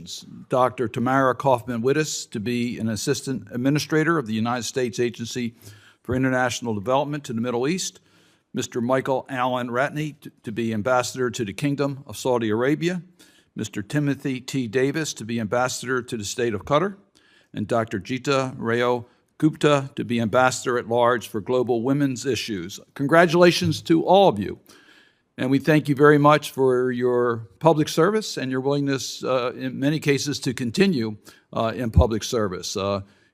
Congratulations. Dr. Tamara Kaufman-Wittes to be an Assistant Administrator of the United States Agency for International Development to the Middle East. Mr. Michael Allen Ratney to be Ambassador to the Kingdom of Saudi Arabia. Mr. Timothy T. Davis to be Ambassador to the State of Qatar. And Dr. Jita Rao Gupta to be Ambassador at Large for Global Women's Issues. Congratulations to all of you. And we thank you very much for your public service and your willingness, in many cases, to continue in public service.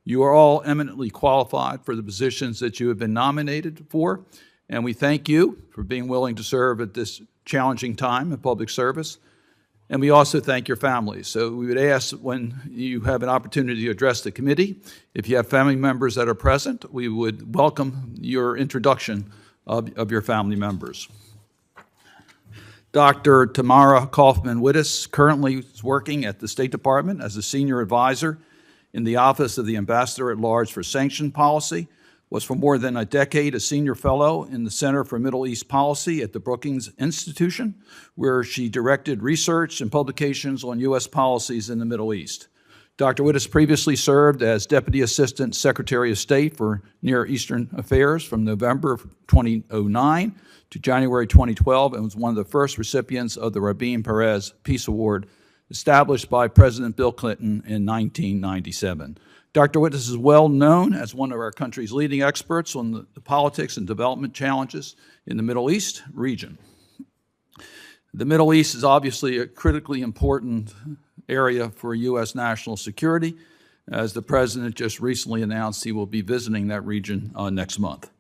You are all eminently qualified for the positions that you have been nominated for, and we thank you for being willing to serve at this challenging time in public service. And we also thank your families. So we would ask, when you have an opportunity to address the committee, if you have family members that are present, we would welcome your introduction of your family members. Dr. Tamara Kaufman-Wittes currently is working at the State Department as a senior advisor in the Office of the Ambassador at Large for Sanction Policy, was for more than a decade a senior fellow in the Center for Middle East Policy at the Brookings Institution, where she directed research and publications on U.S. policies in the Middle East. Dr. Wittes previously served as Deputy Assistant Secretary of State for Near Eastern Affairs from November of 2009 to January 2012, and was one of the first recipients of the Rabin Perez Peace Award established by President Bill Clinton in 1997. Dr. Wittes is well known as one of our country's leading experts on the politics and development challenges in the Middle East region. The Middle East is obviously a critically important area for U.S. national security, as the President just recently announced he will be visiting that region next month.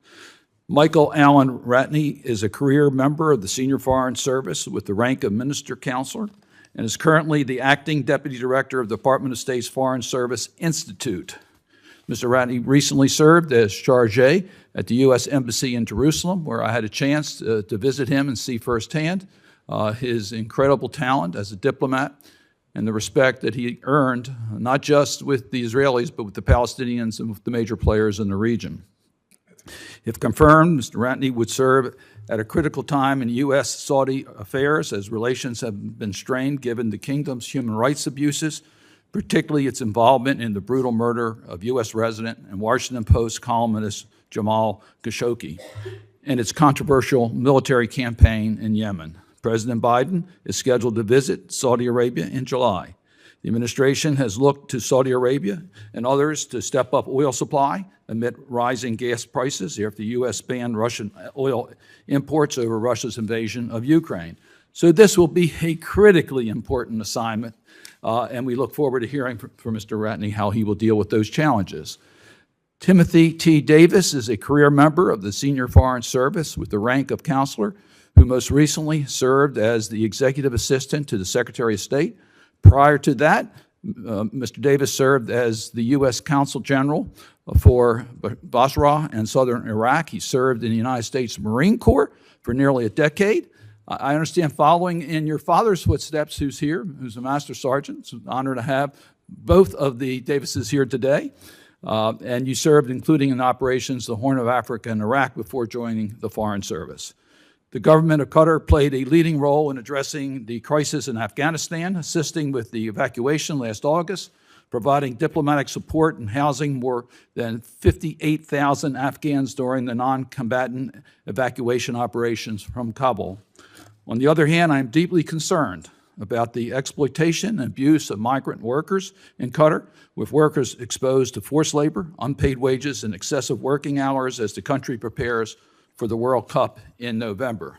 Michael Allen Ratney is a career member of the Senior Foreign Service with the rank of Minister Counselor and is currently the Acting Deputy Director of the Department of State's Foreign Service Institute. Mr. Ratney recently served as charge at the U.S. Embassy in Jerusalem, where I had a chance to visit him and see firsthand his incredible talent as a diplomat and the respect that he earned, not just with the Israelis, but with the Palestinians and with the major players in the region. If confirmed, Mr. Ratney would serve at a critical time in U.S.-Saudi affairs as relations have been strained given the kingdom's human rights abuses, particularly its involvement in the brutal murder of U.S. resident and Washington Post columnist Jamal Khashoggi, and its controversial military campaign in Yemen. President Biden is scheduled to visit Saudi Arabia in July. The administration has looked to Saudi Arabia and others to step up oil supply amid rising gas prices after the U.S. banned Russian oil imports over Russia's invasion of Ukraine. So this will be a critically important assignment, and we look forward to hearing from Mr. Ratney how he will deal with those challenges. Timothy T. Davis is a career member of the Senior Foreign Service with the rank of Counselor, who most recently served as the Executive Assistant to the Secretary of State. Prior to that, Mr. Davis served as the U.S. Consul General for Basra and southern Iraq. He served in the United States Marine Corps for nearly a decade. I understand, following in your father's footsteps, who's here, who's a Master Sergeant. It's an honor to have both of the Davises here today. And you served, including in operations, the Horn of Africa and Iraq before joining the Foreign Service. The government of Qatar played a leading role in addressing the crisis in Afghanistan, assisting with the evacuation last August, providing diplomatic support and housing more than 58,000 Afghans during the non-combatant evacuation operations from Kabul. On the other hand, I am deeply concerned about the exploitation and abuse of migrant workers in Qatar, with workers exposed to forced labor, unpaid wages, and excessive working hours as the country prepares for the World Cup in November.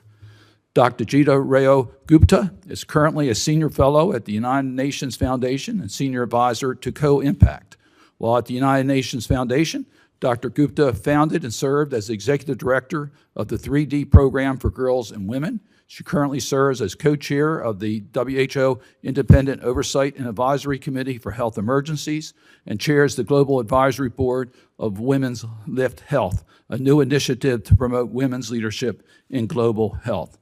Dr. Jita Rao Gupta is currently a senior fellow at the United Nations Foundation and senior advisor to Co-Impact. While at the United Nations Foundation, Dr. Gupta founded and served as executive director of the 3D Program for Girls and Women. She currently serves as co-chair of the WHO Independent Oversight and Advisory Committee for Health Emergencies and chairs the Global Advisory Board of Women's Lift Health, a new initiative to promote women's leadership in global health.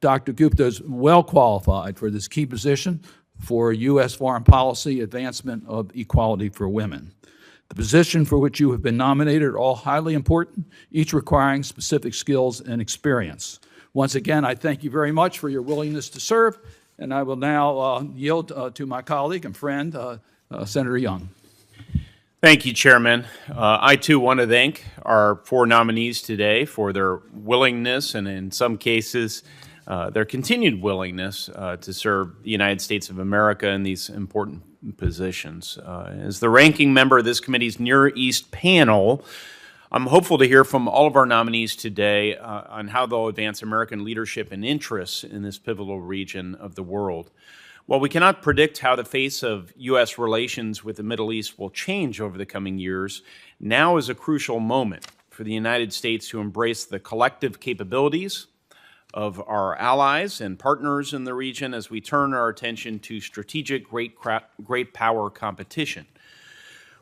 Dr. Gupta is well qualified for this key position for U.S. foreign policy advancement of equality for women. The position for which you have been nominated are all highly important, each requiring specific skills and experience. Once again, I thank you very much for your willingness to serve, And I will now yield to my colleague and friend, Senator Young. Thank you, Chairman. I, too, want to thank our 4 nominees today for their willingness and, in some cases, their continued willingness to serve the United States of America in these important positions. As the ranking member of this committee's Near East panel, I'm hopeful to hear from all of our nominees today on how they'll advance American leadership and interests in this pivotal region of the world. While we cannot predict how the face of U.S. relations with the Middle East will change over the coming years, now is a crucial moment for the United States to embrace the collective capabilities of our allies and partners in the region as we turn our attention to strategic great power competition.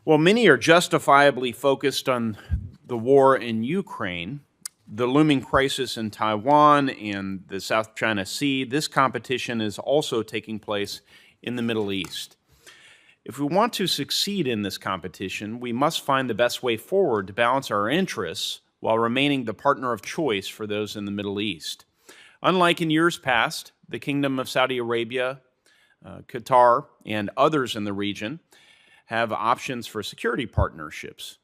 While many are justifiably focused on the war in Ukraine, the looming crisis in Taiwan and the South China Sea, this competition is also taking place in the Middle East. If we want to succeed in this competition, we must find the best way forward to balance our interests while remaining the partner of choice for those in the Middle East. Unlike in years past, the Kingdom of Saudi Arabia, Qatar, and others in the region have options for security partnerships.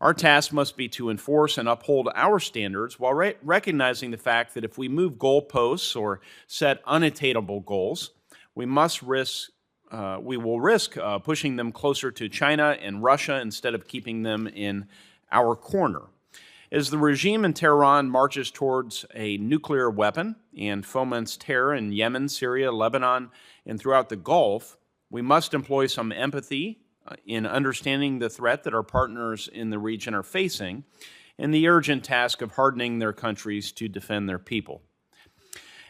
Our task must be to enforce and uphold our standards while recognizing the fact that if we move goalposts or set unattainable goals, we will risk pushing them closer to China and Russia instead of keeping them in our corner. As the regime in Tehran marches towards a nuclear weapon and foments terror in Yemen, Syria, Lebanon, and throughout the Gulf, we must employ some empathy in understanding the threat that our partners in the region are facing and the urgent task of hardening their countries to defend their people.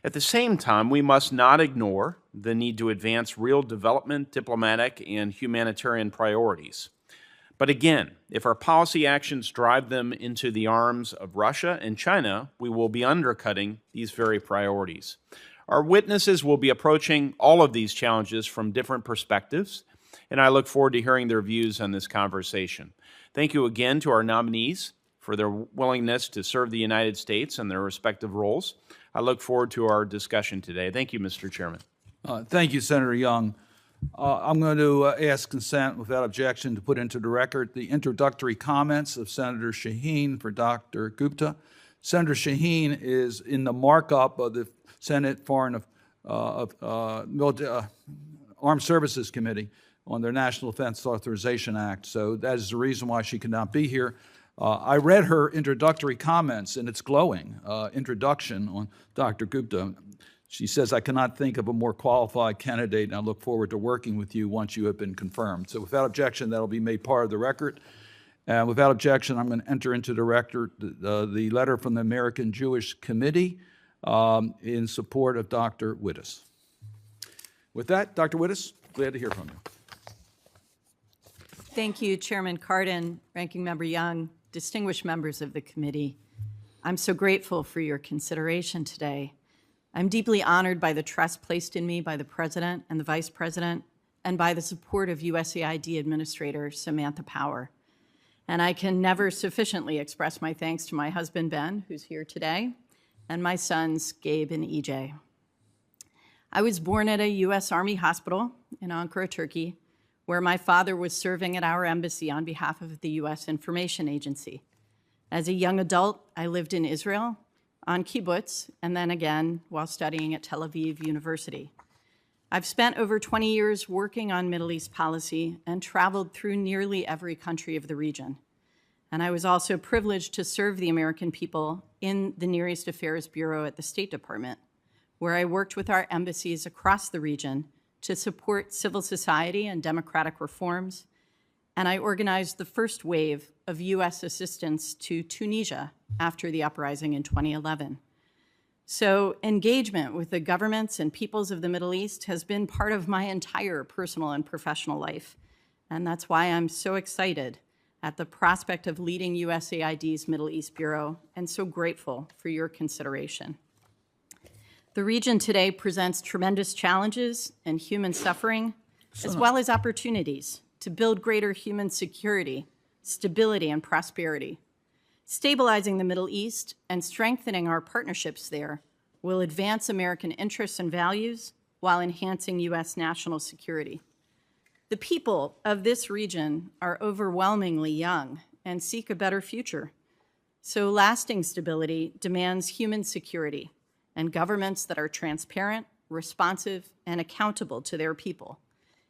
At the same time, we must not ignore the need to advance real development, diplomatic, and humanitarian priorities. But again, if our policy actions drive them into the arms of Russia and China, we will be undercutting these very priorities. Our witnesses will be approaching all of these challenges from different perspectives, and I look forward to hearing their views on this conversation. Thank you again to our nominees for their willingness to serve the United States in their respective roles. I look forward to our discussion today. Thank you, Mr. Chairman. Thank you, Senator Young. I'm going to ask consent without objection to put into the record the introductory comments of Senator Shaheen for Dr. Gupta. Senator Shaheen is in the markup of the Senate Armed Services Committee on their National Defense Authorization Act, so that is the reason why she could not be here. I read her introductory comments, and it's glowing introduction on Dr. Gupta. She says, I cannot think of a more qualified candidate, and I look forward to working with you once you have been confirmed. So without objection, that'll be made part of the record. And without objection, I'm going to enter into the record the letter from the American Jewish Committee in support of Dr. Wittes. With that, Dr. Wittes, glad to hear from you. Thank you, Chairman Cardin, Ranking Member Young, distinguished members of the committee. I'm so grateful for your consideration today. I'm deeply honored by the trust placed in me by the President and the Vice President and by the support of USAID Administrator Samantha Power. And I can never sufficiently express my thanks to my husband, Ben, who's here today, and my sons, Gabe and EJ. I was born at a U.S. Army hospital in Ankara, Turkey, where my father was serving at our embassy on behalf of the U.S. Information Agency. As a young adult, I lived in Israel, on kibbutz, and then again while studying at Tel Aviv University. I've spent over 20 years working on Middle East policy and traveled through nearly every country of the region. And I was also privileged to serve the American people in the Near East Affairs Bureau at the State Department, where I worked with our embassies across the region to support civil society and democratic reforms, and I organized the first wave of U.S. assistance to Tunisia after the uprising in 2011. So engagement with the governments and peoples of the Middle East has been part of my entire personal and professional life, and that's why I'm so excited at the prospect of leading USAID's Middle East Bureau and so grateful for your consideration. The region today presents tremendous challenges and human suffering, as well as opportunities to build greater human security, stability, and prosperity. Stabilizing the Middle East and strengthening our partnerships there will advance American interests and values while enhancing U.S. national security. The people of this region are overwhelmingly young and seek a better future. So lasting stability demands human security and governments that are transparent, responsive, and accountable to their people.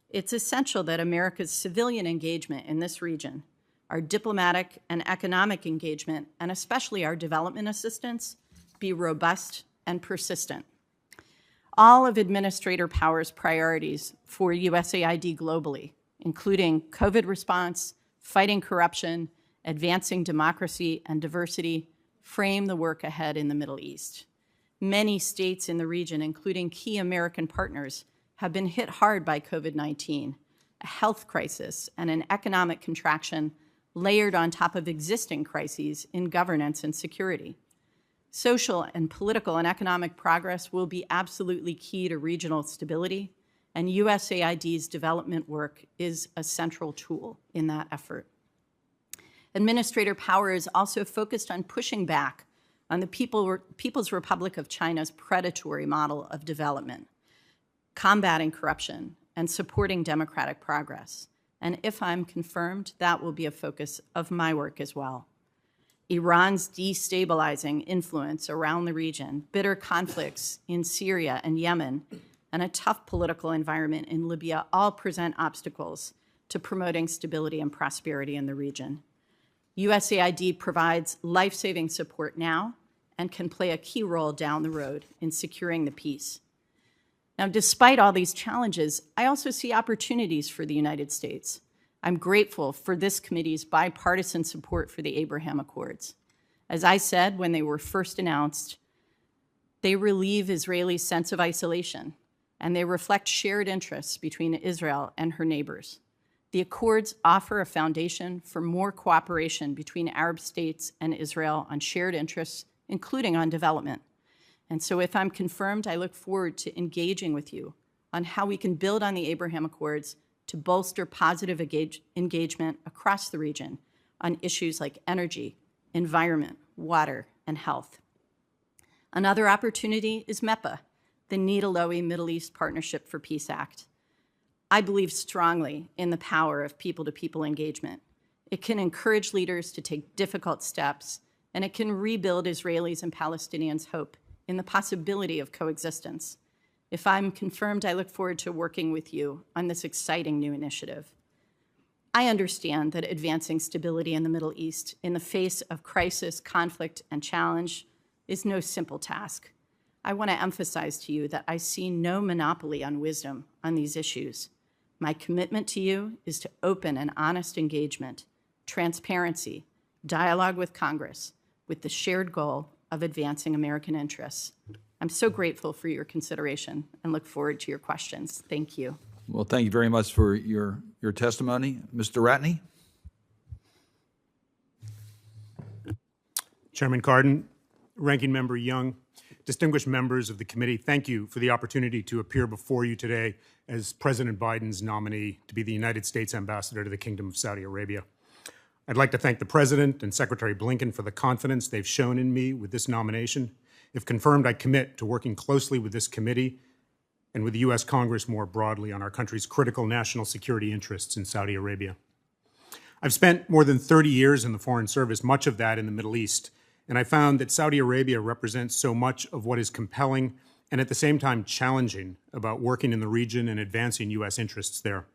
It's essential that America's civilian engagement in this region, our diplomatic and economic engagement, and especially our development assistance, be robust and persistent. All of Administrator Power's priorities for USAID globally, including COVID response, fighting corruption, advancing democracy and diversity, frame the work ahead in the Middle East. Many states in the region, including key American partners, have been hit hard by COVID-19, a health crisis and an economic contraction layered on top of existing crises in governance and security. Social and political and economic progress will be absolutely key to regional stability, and USAID's development work is a central tool in that effort. Administrator Power is also focused on pushing back on the People's Republic of China's predatory model of development, combating corruption, and supporting democratic progress. And if I'm confirmed, that will be a focus of my work as well. Iran's destabilizing influence around the region, bitter conflicts in Syria and Yemen, and a tough political environment in Libya all present obstacles to promoting stability and prosperity in the region. USAID provides life-saving support now and can play a key role down the road in securing the peace. Now, despite all these challenges, I also see opportunities for the United States. I'm grateful for this committee's bipartisan support for the Abraham Accords. As I said when they were first announced, they relieve Israelis' sense of isolation, and they reflect shared interests between Israel and her neighbors. The accords offer a foundation for more cooperation between Arab states and Israel on shared interests, including on development. And so if I'm confirmed, I look forward to engaging with you on how we can build on the Abraham Accords to bolster positive engagement across the region on issues like energy, environment, water, and health. Another opportunity is MEPA, the Nita-Lowey Middle East Partnership for Peace Act. I believe strongly in the power of people-to-people engagement. It can encourage leaders to take difficult steps, and it can rebuild Israelis' and Palestinians' hope in the possibility of coexistence. If I'm confirmed, I look forward to working with you on this exciting new initiative. I understand that advancing stability in the Middle East in the face of crisis, conflict, and challenge is no simple task. I want to emphasize to you that I see no monopoly on wisdom on these issues. My commitment to you is to open and honest engagement, transparency, dialogue with Congress, with the shared goal of advancing American interests. I'm so grateful for your consideration and look forward to your questions. Thank you. Well, thank you very much for your testimony. Mr. Ratney? Chairman Cardin, Ranking Member Young, distinguished members of the committee, thank you for the opportunity to appear before you today as President Biden's nominee to be the United States Ambassador to the Kingdom of Saudi Arabia. I'd like to thank the President and Secretary Blinken for the confidence they've shown in me with this nomination. If confirmed, I commit to working closely with this committee and with the U.S. Congress more broadly on our country's critical national security interests in Saudi Arabia. I've spent more than 30 years in the Foreign Service, much of that in the Middle East, and I found that Saudi Arabia represents so much of what is compelling and at the same time challenging about working in the region and advancing U.S. interests there.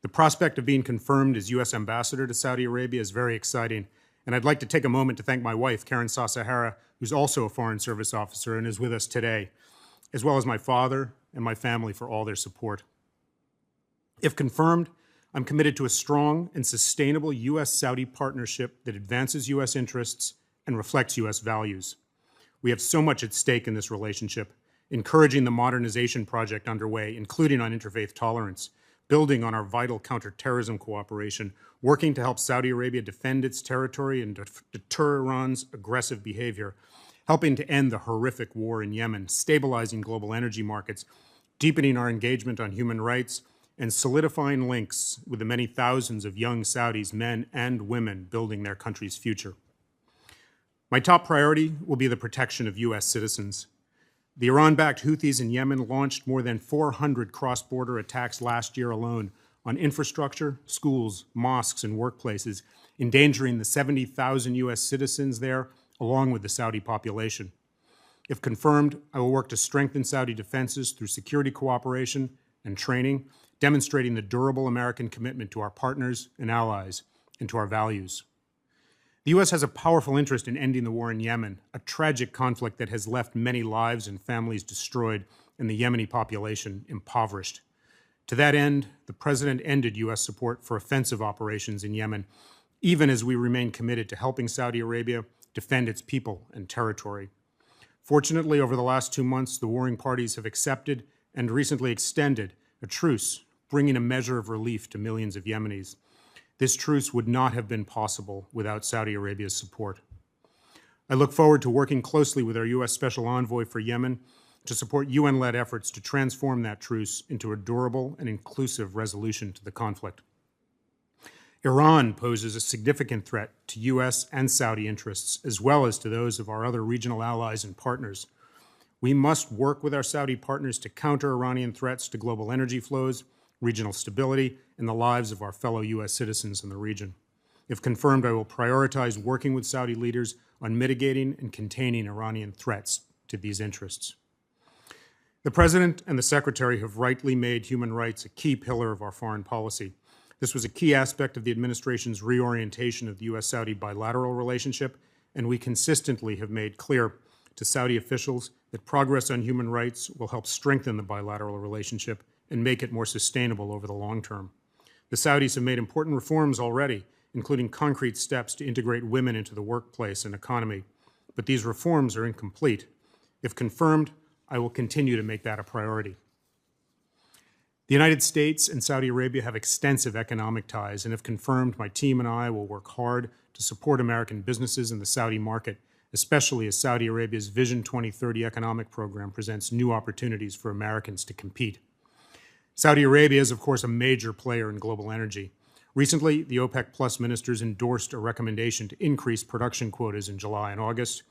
The prospect of being confirmed as U.S. Ambassador to Saudi Arabia is very exciting, and I'd like to take a moment to thank my wife, Karen Sasahara, who's also a Foreign Service officer and is with us today, as well as my father and my family for all their support. If confirmed, I'm committed to a strong and sustainable U.S.-Saudi partnership that advances U.S. interests and reflects U.S. values. We have so much at stake in this relationship, encouraging the modernization project underway, including on interfaith tolerance, building on our vital counterterrorism cooperation, working to help Saudi Arabia defend its territory and deter Iran's aggressive behavior, helping to end the horrific war in Yemen, stabilizing global energy markets, deepening our engagement on human rights, and solidifying links with the many thousands of young Saudis, men and women, building their country's future. My top priority will be the protection of U.S. citizens. The Iran-backed Houthis in Yemen launched more than 400 cross-border attacks last year alone on infrastructure, schools, mosques, and workplaces, endangering the 70,000 U.S. citizens there, along with the Saudi population. If confirmed, I will work to strengthen Saudi defenses through security cooperation and training, demonstrating the durable American commitment to our partners and allies and to our values. The U.S. has a powerful interest in ending the war in Yemen, a tragic conflict that has left many lives and families destroyed and the Yemeni population impoverished. To that end, the President ended U.S. support for offensive operations in Yemen, even as we remain committed to helping Saudi Arabia defend its people and territory. Fortunately, over the last 2 months, the warring parties have accepted and recently extended a truce, bringing a measure of relief to millions of Yemenis. This truce would not have been possible without Saudi Arabia's support. I look forward to working closely with our U.S. Special Envoy for Yemen to support UN-led efforts to transform that truce into a durable and inclusive resolution to the conflict. Iran poses a significant threat to U.S. and Saudi interests, as well as to those of our other regional allies and partners. We must work with our Saudi partners to counter Iranian threats to global energy flows, regional stability, and the lives of our fellow U.S. citizens in the region. If confirmed, I will prioritize working with Saudi leaders on mitigating and containing Iranian threats to these interests. The President and the Secretary have rightly made human rights a key pillar of our foreign policy. This was a key aspect of the administration's reorientation of the U.S.-Saudi bilateral relationship, and we consistently have made clear to Saudi officials that progress on human rights will help strengthen the bilateral relationship and make it more sustainable over the long term. The Saudis have made important reforms already, including concrete steps to integrate women into the workplace and economy, but these reforms are incomplete. If confirmed, I will continue to make that a priority. The United States and Saudi Arabia have extensive economic ties, and if confirmed, my team and I will work hard to support American businesses in the Saudi market, especially as Saudi Arabia's Vision 2030 economic program presents new opportunities for Americans to compete. Saudi Arabia is, of course, a major player in global energy. Recently, the OPEC Plus ministers endorsed a recommendation to increase production quotas in July and August.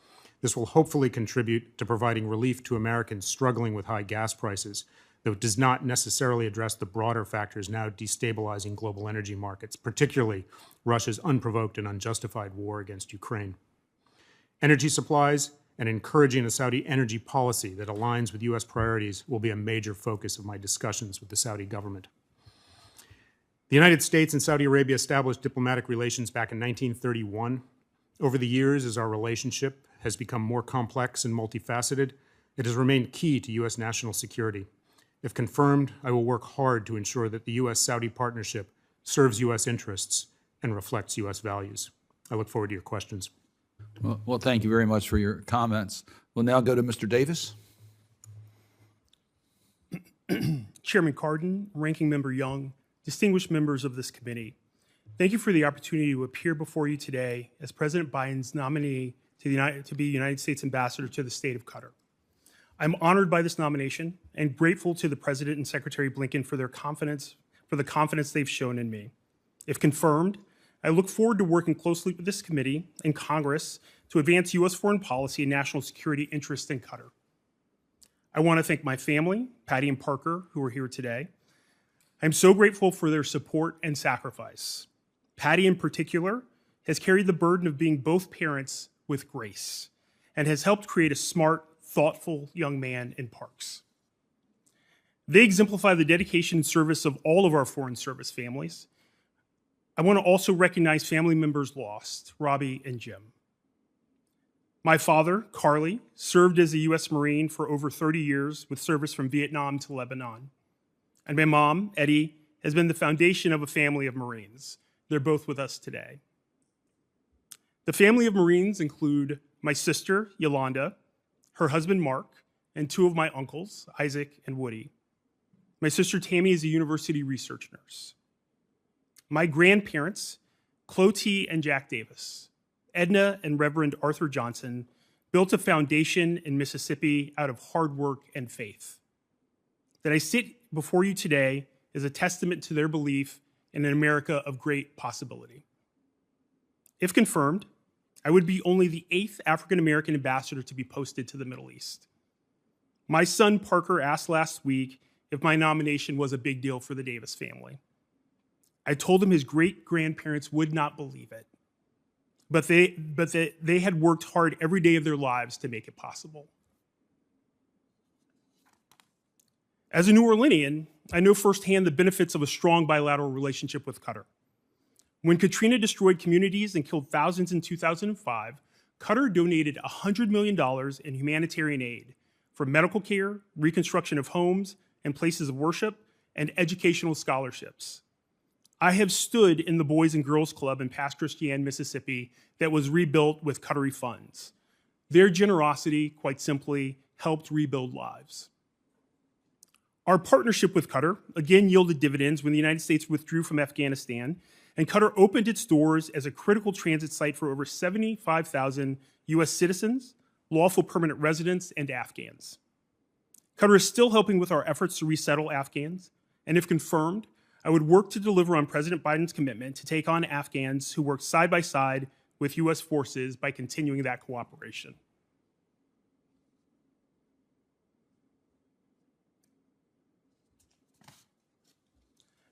This will hopefully contribute to providing relief to Americans struggling with high gas prices, though it does not necessarily address the broader factors now destabilizing global energy markets, particularly Russia's unprovoked and unjustified war against Ukraine. Energy supplies and encouraging a Saudi energy policy that aligns with U.S. priorities will be a major focus of my discussions with the Saudi government. The United States and Saudi Arabia established diplomatic relations back in 1931. Over the years, as our relationship has become more complex and multifaceted, it has remained key to U.S. national security. If confirmed, I will work hard to ensure that the U.S.-Saudi partnership serves U.S. interests and reflects U.S. values. I look forward to your questions. Well, thank you very much for your comments. We'll now go to Mr. Davis. Chairman Cardin, Ranking Member Young, distinguished members of this committee, thank you for the opportunity to appear before you today as President Biden's nominee to be United States Ambassador to the state of Qatar. I'm honored by this nomination and grateful to the President and Secretary Blinken for the confidence they've shown in me. If confirmed, I look forward to working closely with this committee and Congress to advance U.S. foreign policy and national security interests in Qatar. I want to thank my family, Patty and Parker, who are here today. I'm so grateful for their support and sacrifice. Patty, in particular, has carried the burden of being both parents with grace and has helped create a smart, thoughtful young man in Parks. They exemplify the dedication and service of all of our Foreign Service families. I want to also recognize family members lost, Robbie and Jim. My father, Carly, served as a U.S. Marine for over 30 years with service from Vietnam to Lebanon. And my mom, Eddie, has been the foundation of a family of Marines. They're both with us today. The family of Marines include my sister, Yolanda, her husband, Mark, and two of my uncles, Isaac and Woody. My sister, Tammy, is a university research nurse. My grandparents, Clotie and Jack Davis, Edna and Reverend Arthur Johnson, built a foundation in Mississippi out of hard work and faith. That I sit before you today is a testament to their belief in an America of great possibility. If confirmed, I would be only the 8th African-American ambassador to be posted to the Middle East. My son Parker asked last week if my nomination was a big deal for the Davis family. I told him his great-grandparents would not believe it, but they had worked hard every day of their lives to make it possible. As a New Orleanian, I know firsthand the benefits of a strong bilateral relationship with Qatar. When Katrina destroyed communities and killed thousands in 2005, Qatar donated $100 million in humanitarian aid for medical care, reconstruction of homes and places of worship, and educational scholarships. I have stood in the Boys and Girls Club in Pass Christian, Mississippi, that was rebuilt with Qatari funds. Their generosity, quite simply, helped rebuild lives. Our partnership with Qatar again yielded dividends when the United States withdrew from Afghanistan, and Qatar opened its doors as a critical transit site for over 75,000 US citizens, lawful permanent residents, and Afghans. Qatar is still helping with our efforts to resettle Afghans, and if confirmed, I would work to deliver on President Biden's commitment to take on Afghans who work side by side with US forces by continuing that cooperation.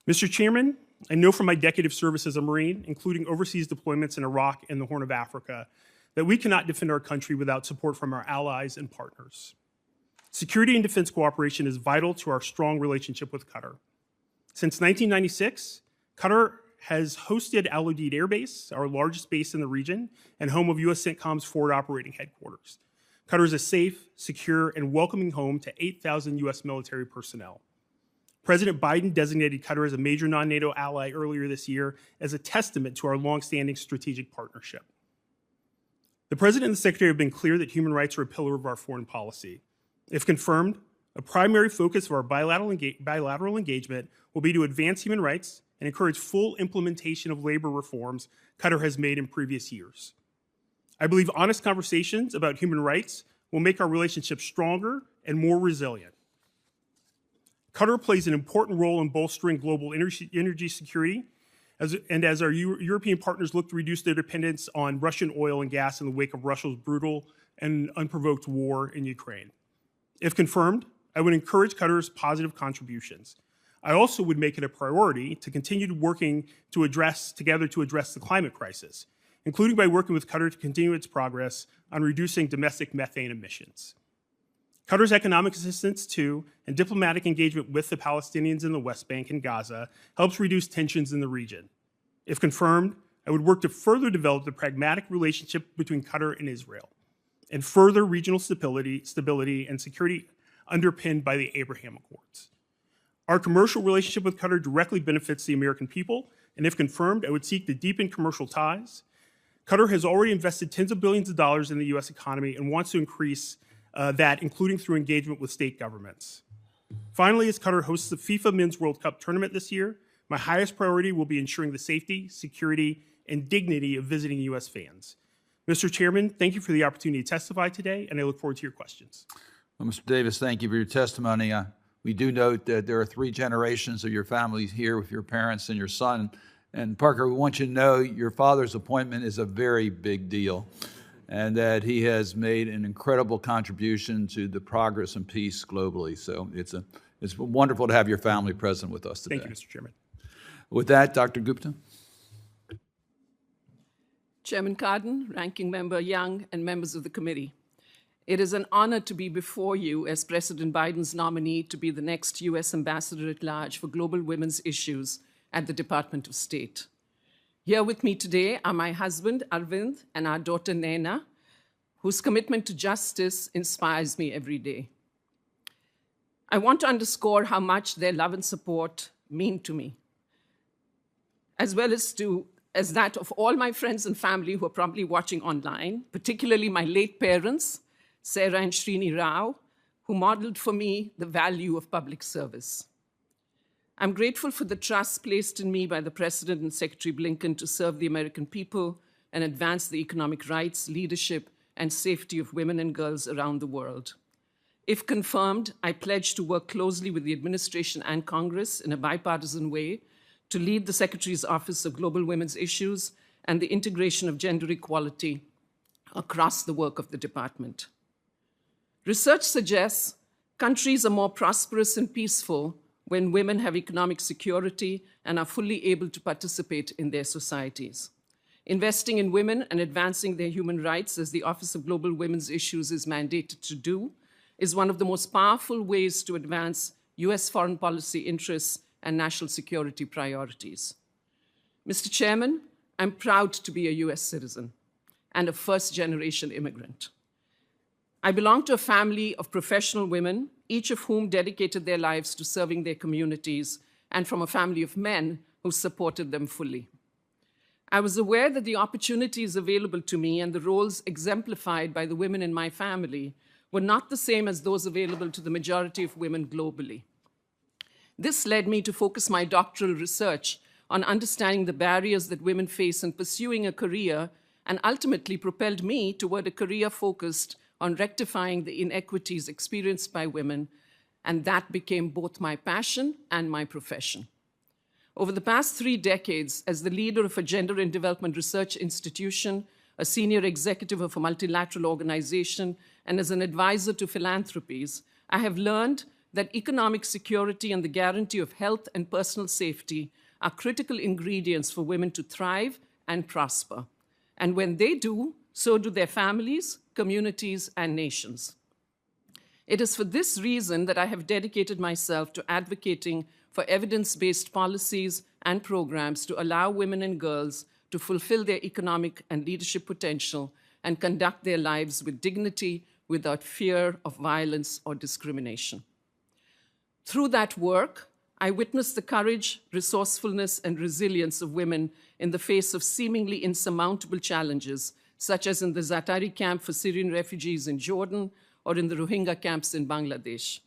Mr. Chairman, I know from my decade of service as a Marine, including overseas deployments in Iraq and the Horn of Africa, that we cannot defend our country without support from our allies and partners. Security and defense cooperation is vital to our strong relationship with Qatar. Since 1996, Qatar has hosted Al Udeid Air Base, our largest base in the region, and home of US CENTCOM's forward operating headquarters. Qatar is a safe, secure, and welcoming home to 8,000 US military personnel. President Biden designated Qatar as a major non-NATO ally earlier this year as a testament to our longstanding strategic partnership. The President and the Secretary have been clear that human rights are a pillar of our foreign policy. If confirmed, a primary focus of our bilateral engagement will be to advance human rights and encourage full implementation of labor reforms Qatar has made in previous years. I believe honest conversations about human rights will make our relationship stronger and more resilient. Qatar plays an important role in bolstering global energy security, as our European partners look to reduce their dependence on Russian oil and gas in the wake of Russia's brutal and unprovoked war in Ukraine. If confirmed, I would encourage Qatar's positive contributions. I also would make it a priority to continue working together to address the climate crisis, including by working with Qatar to continue its progress on reducing domestic methane emissions. Qatar's economic assistance to and diplomatic engagement with the Palestinians in the West Bank and Gaza helps reduce tensions in the region. If confirmed, I would work to further develop the pragmatic relationship between Qatar and Israel and further regional stability and security underpinned by the Abraham Accords. Our commercial relationship with Qatar directly benefits the American people, and if confirmed, I would seek to deepen commercial ties. Qatar has already invested tens of billions of dollars in the US economy and wants to increase that, including through engagement with state governments. Finally, as Qatar hosts the FIFA Men's World Cup tournament this year, my highest priority will be ensuring the safety, security, and dignity of visiting US fans. Mr. Chairman, thank you for the opportunity to testify today, and I look forward to your questions. Well, Mr. Davis, thank you for your testimony. We do note that there are 3 generations of your family here with your parents and your son. And Parker, we want you to know your father's appointment is a very big deal, and that he has made an incredible contribution to the progress and peace globally. So it's wonderful to have your family present with us today. Thank you, Mr. Chairman. With that, Dr. Gupta. Chairman Cardin, Ranking Member Young, and members of the committee. It is an honor to be before you as President Biden's nominee to be the next U.S. Ambassador at Large for Global Women's Issues at the Department of State. Here with me today are my husband, Arvind, and our daughter, Naina, whose commitment to justice inspires me every day. I want to underscore how much their love and support mean to me, as well as that of all my friends and family who are probably watching online, particularly my late parents, Sarah and Srini Rao, who modeled for me the value of public service. I'm grateful for the trust placed in me by the President and Secretary Blinken to serve the American people and advance the economic rights, leadership, and safety of women and girls around the world. If confirmed, I pledge to work closely with the administration and Congress in a bipartisan way to lead the Secretary's Office of Global Women's Issues and the integration of gender equality across the work of the department. Research suggests Countries are more prosperous and peaceful when women have economic security and are fully able to participate in their societies. Investing in women and advancing their human rights, as the Office of Global Women's Issues is mandated to do, is one of the most powerful ways to advance US foreign policy interests and national security priorities. Mr. Chairman, I'm proud to be a US citizen and a first-generation immigrant. I belong to a family of professional women, each of whom dedicated their lives to serving their communities, and from a family of men who supported them fully. I was aware that the opportunities available to me and the roles exemplified by the women in my family were not the same as those available to the majority of women globally. This led me to focus my doctoral research on understanding the barriers that women face in pursuing a career, and ultimately propelled me toward a career focused on rectifying the inequities experienced by women, and that became both my passion and my profession. Over the past 3 decades, as the leader of a gender and development research institution, a senior executive of a multilateral organization, and as an advisor to philanthropies, I have learned that economic security and the guarantee of health and personal safety are critical ingredients for women to thrive and prosper. And when they do, so do their families, communities, and nations. It is for this reason that I have dedicated myself to advocating for evidence-based policies and programs to allow women and girls to fulfill their economic and leadership potential and conduct their lives with dignity without fear of violence or discrimination. Through that work, I witnessed the courage, resourcefulness, and resilience of women in the face of seemingly insurmountable challenges, such as in the Zaatari camp for Syrian refugees in Jordan or in the Rohingya camps in Bangladesh.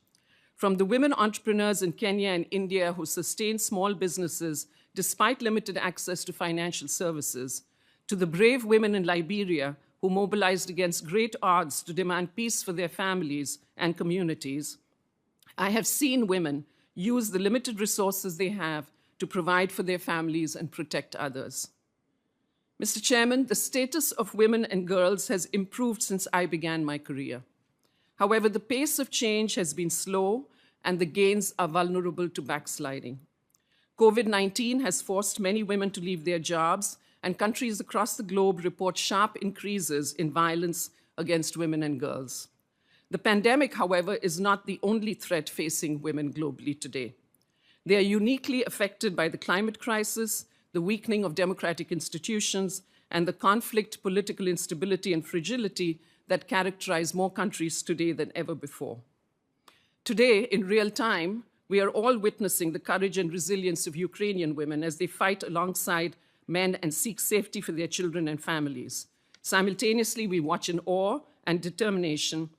From the women entrepreneurs in Kenya and India who sustained small businesses despite limited access to financial services, to the brave women in Liberia who mobilized against great odds to demand peace for their families and communities, I have seen women use the limited resources they have to provide for their families and protect others. Mr. Chairman, the status of women and girls has improved since I began my career. However, the pace of change has been slow, and the gains are vulnerable to backsliding. COVID-19 has forced many women to leave their jobs, and countries across the globe report sharp increases in violence against women and girls. The pandemic, however, is not the only threat facing women globally today. They are uniquely affected by the climate crisis, the weakening of democratic institutions, and the conflict, political instability, and fragility that characterize more countries today than ever before. Today, in real time, we are all witnessing the courage and resilience of Ukrainian women as they fight alongside men and seek safety for their children and families. Simultaneously, we watch in awe and determination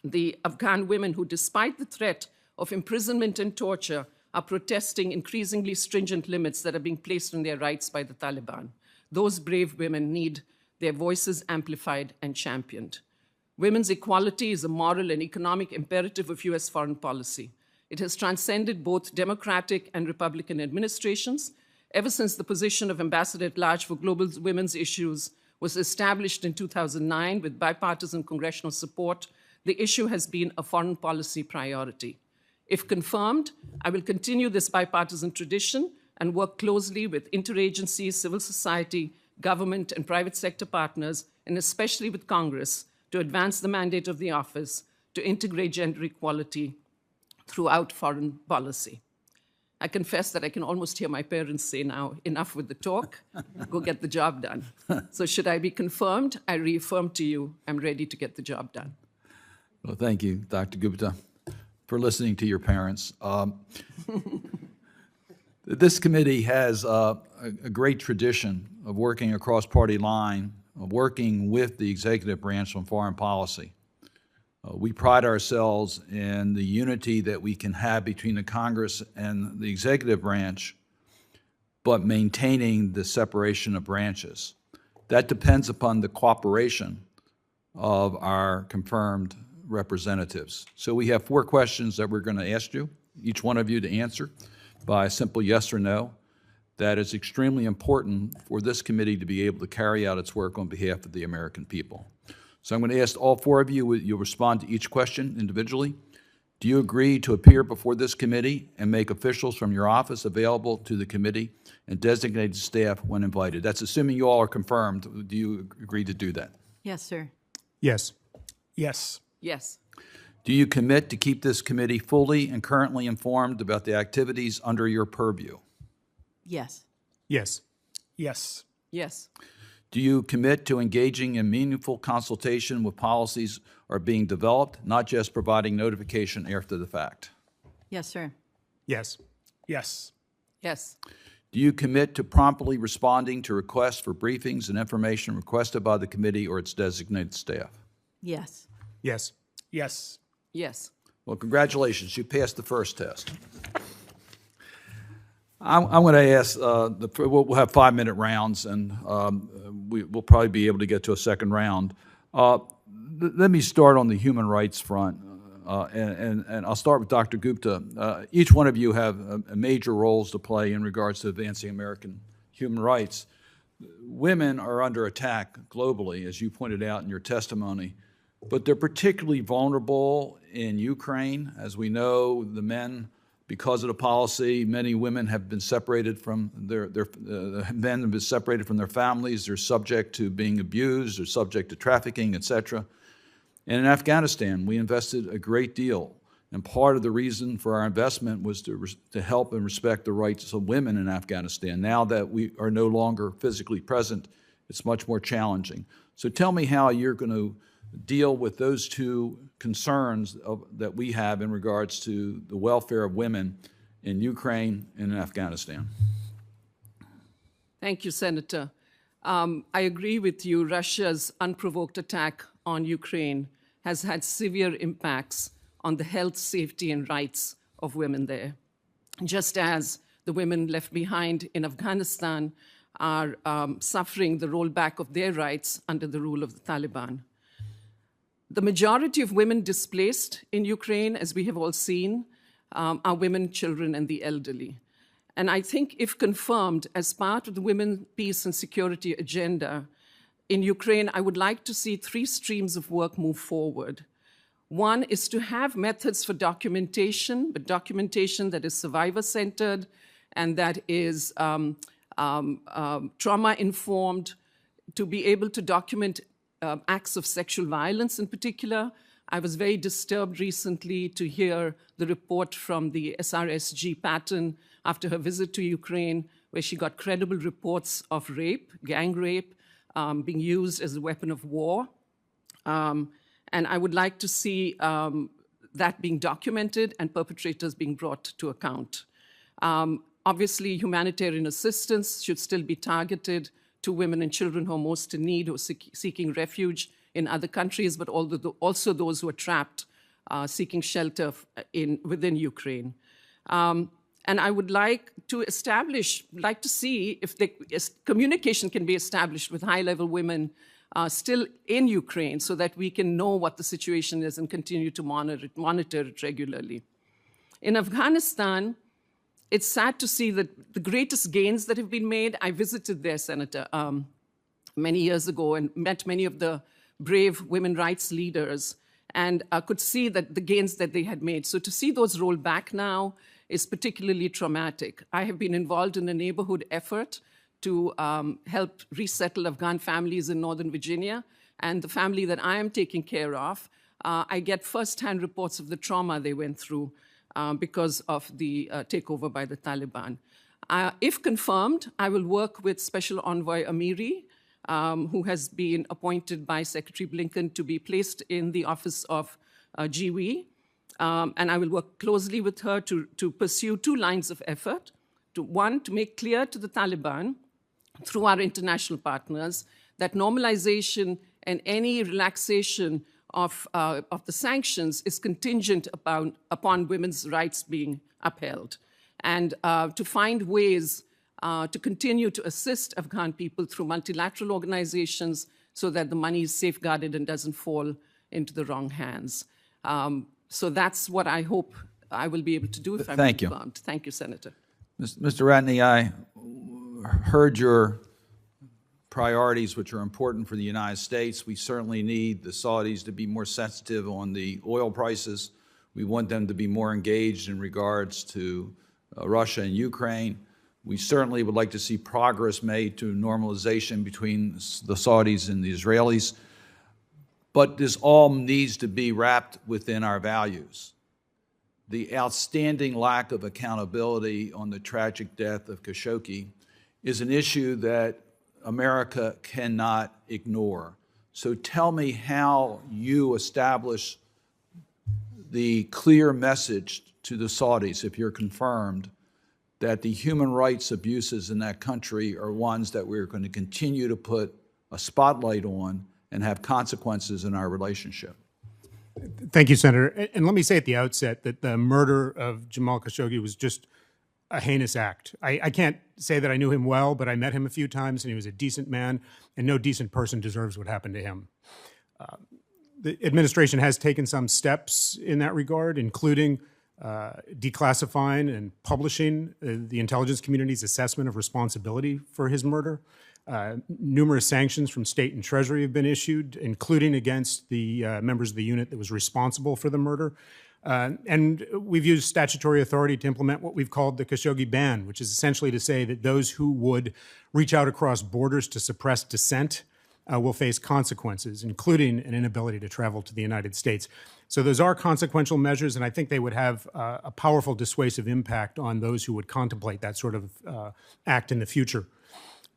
the Afghan women who, despite the threat of imprisonment and torture, are protesting increasingly stringent limits that are being placed on their rights by the Taliban. Those brave women need their voices amplified and championed. Women's equality is a moral and economic imperative of US foreign policy. It has transcended both Democratic and Republican administrations. Ever since the position of Ambassador at Large for Global Women's Issues was established in 2009 with bipartisan congressional support, the issue has been a foreign policy priority. If confirmed, I will continue this bipartisan tradition and work closely with interagencies, civil society, government, and private sector partners, and especially with Congress, to advance the mandate of the office to integrate gender equality throughout foreign policy. I confess that I can almost hear my parents say now, enough with the talk, go get the job done. So should I be confirmed, I reaffirm to you, I'm ready to get the job done. Well, thank you, Dr. Gupta, for listening to your parents. This committee has a great tradition of working across party line, of working with the executive branch on foreign policy. We pride ourselves in the unity that we can have between the Congress and the executive branch, but maintaining the separation of branches. That depends upon the cooperation of our confirmed representatives. So we have 4 questions that we're going to ask you, each one of you, to answer by a simple yes or no. That is extremely important for this committee to be able to carry out its work on behalf of the American people. So I'm going to ask all 4 of you, you'll respond to each question individually, Do you agree to appear before this committee and make officials from your office available to the committee and designated staff when invited? That's assuming you all are confirmed. Do you agree to do that? Yes, sir. Yes. Yes. Yes. Do you commit to keep this committee fully and currently informed about the activities under your purview? Yes. Yes. Yes. Yes. Do you commit to engaging in meaningful consultation with policies are being developed, not just providing notification after the fact? Yes, sir. Yes. Yes. Yes. Do you commit to promptly responding to requests for briefings and information requested by the committee or its designated staff? Yes. Yes. Yes. Yes. Well, congratulations. You passed the first test. I'm going to ask, we'll have 5-minute rounds, and we'll probably be able to get to a second round. Let me start on the human rights front, and I'll start with Dr. Gupta. Each one of you have major roles to play in regards to advancing American human rights. Women are under attack globally, as you pointed out in your testimony, but they're particularly vulnerable in Ukraine. As we know, the men, because of the policy, many women have been separated from men have been separated from their families. They're subject to being abused. They're subject to trafficking, et cetera. And in Afghanistan, we invested a great deal. And part of the reason for our investment was to help and respect the rights of women in Afghanistan. Now that we are no longer physically present, it's much more challenging. So tell me how you're going to deal with those two concerns that we have in regards to the welfare of women in Ukraine and in Afghanistan. Thank you, Senator. I agree with you. Russia's unprovoked attack on Ukraine has had severe impacts on the health, safety, and rights of women there. Just as the women left behind in Afghanistan are suffering the rollback of their rights under the rule of the Taliban. The majority of women displaced in Ukraine, as we have all seen, are women, children, and the elderly. And I think if confirmed as part of the Women, Peace, and Security agenda in Ukraine, I would like to see 3 streams of work move forward. One is to have methods for documentation, but documentation that is survivor-centered and that is trauma-informed, to be able to document acts of sexual violence in particular. I was very disturbed recently to hear the report from the SRSG Patton after her visit to Ukraine, where she got credible reports of rape, gang rape, being used as a weapon of war. And I would like to see that being documented and perpetrators being brought to account. Obviously, humanitarian assistance should still be targeted to women and children who are most in need, who are seeking refuge in other countries, but also those who are trapped seeking shelter within Ukraine. And I would like to see if communication can be established with high-level women still in Ukraine so that we can know what the situation is and continue to monitor it regularly. In Afghanistan, it's sad to see that the greatest gains that have been made. I visited there, Senator, many years ago and met many of the brave women rights leaders and could see that the gains that they had made. So to see those roll back now is particularly traumatic. I have been involved in a neighborhood effort to help resettle Afghan families in Northern Virginia. And the family that I am taking care of, I get firsthand reports of the trauma they went through because of the takeover by the Taliban. If confirmed, I will work with Special Envoy Amiri, who has been appointed by Secretary Blinken to be placed in the office of GW. And I will work closely with her to pursue 2 lines of effort. One, to make clear to the Taliban, through our international partners, that normalization and any relaxation of the sanctions is contingent upon women's rights being upheld, and to find ways to continue to assist Afghan people through multilateral organizations so that the money is safeguarded and doesn't fall into the wrong hands. So that's what I hope I will be able to do if I'm confirmed. Thank you, Senator. Mr. Ratney, I heard your priorities, which are important for the United States. We certainly need the Saudis to be more sensitive on the oil prices. We want them to be more engaged in regards to Russia and Ukraine. We certainly would like to see progress made to normalization between the Saudis and the Israelis. But this all needs to be wrapped within our values. The outstanding lack of accountability on the tragic death of Khashoggi is an issue that America cannot ignore. So tell me how you establish the clear message to the Saudis, if you're confirmed, that the human rights abuses in that country are ones that we're going to continue to put a spotlight on and have consequences in our relationship. Thank you, Senator. And let me say at the outset that the murder of Jamal Khashoggi was just a heinous act. I can't say that I knew him well, but I met him a few times, and he was a decent man, and no decent person deserves what happened to him. The administration has taken some steps in that regard, including declassifying and publishing the intelligence community's assessment of responsibility for his murder. Numerous sanctions from state and treasury have been issued, including against the members of the unit that was responsible for the murder. And we've used statutory authority to implement what we've called the Khashoggi Ban, which is essentially to say that those who would reach out across borders to suppress dissent will face consequences, including an inability to travel to the United States. So those are consequential measures, and I think they would have a powerful dissuasive impact on those who would contemplate that sort of act in the future.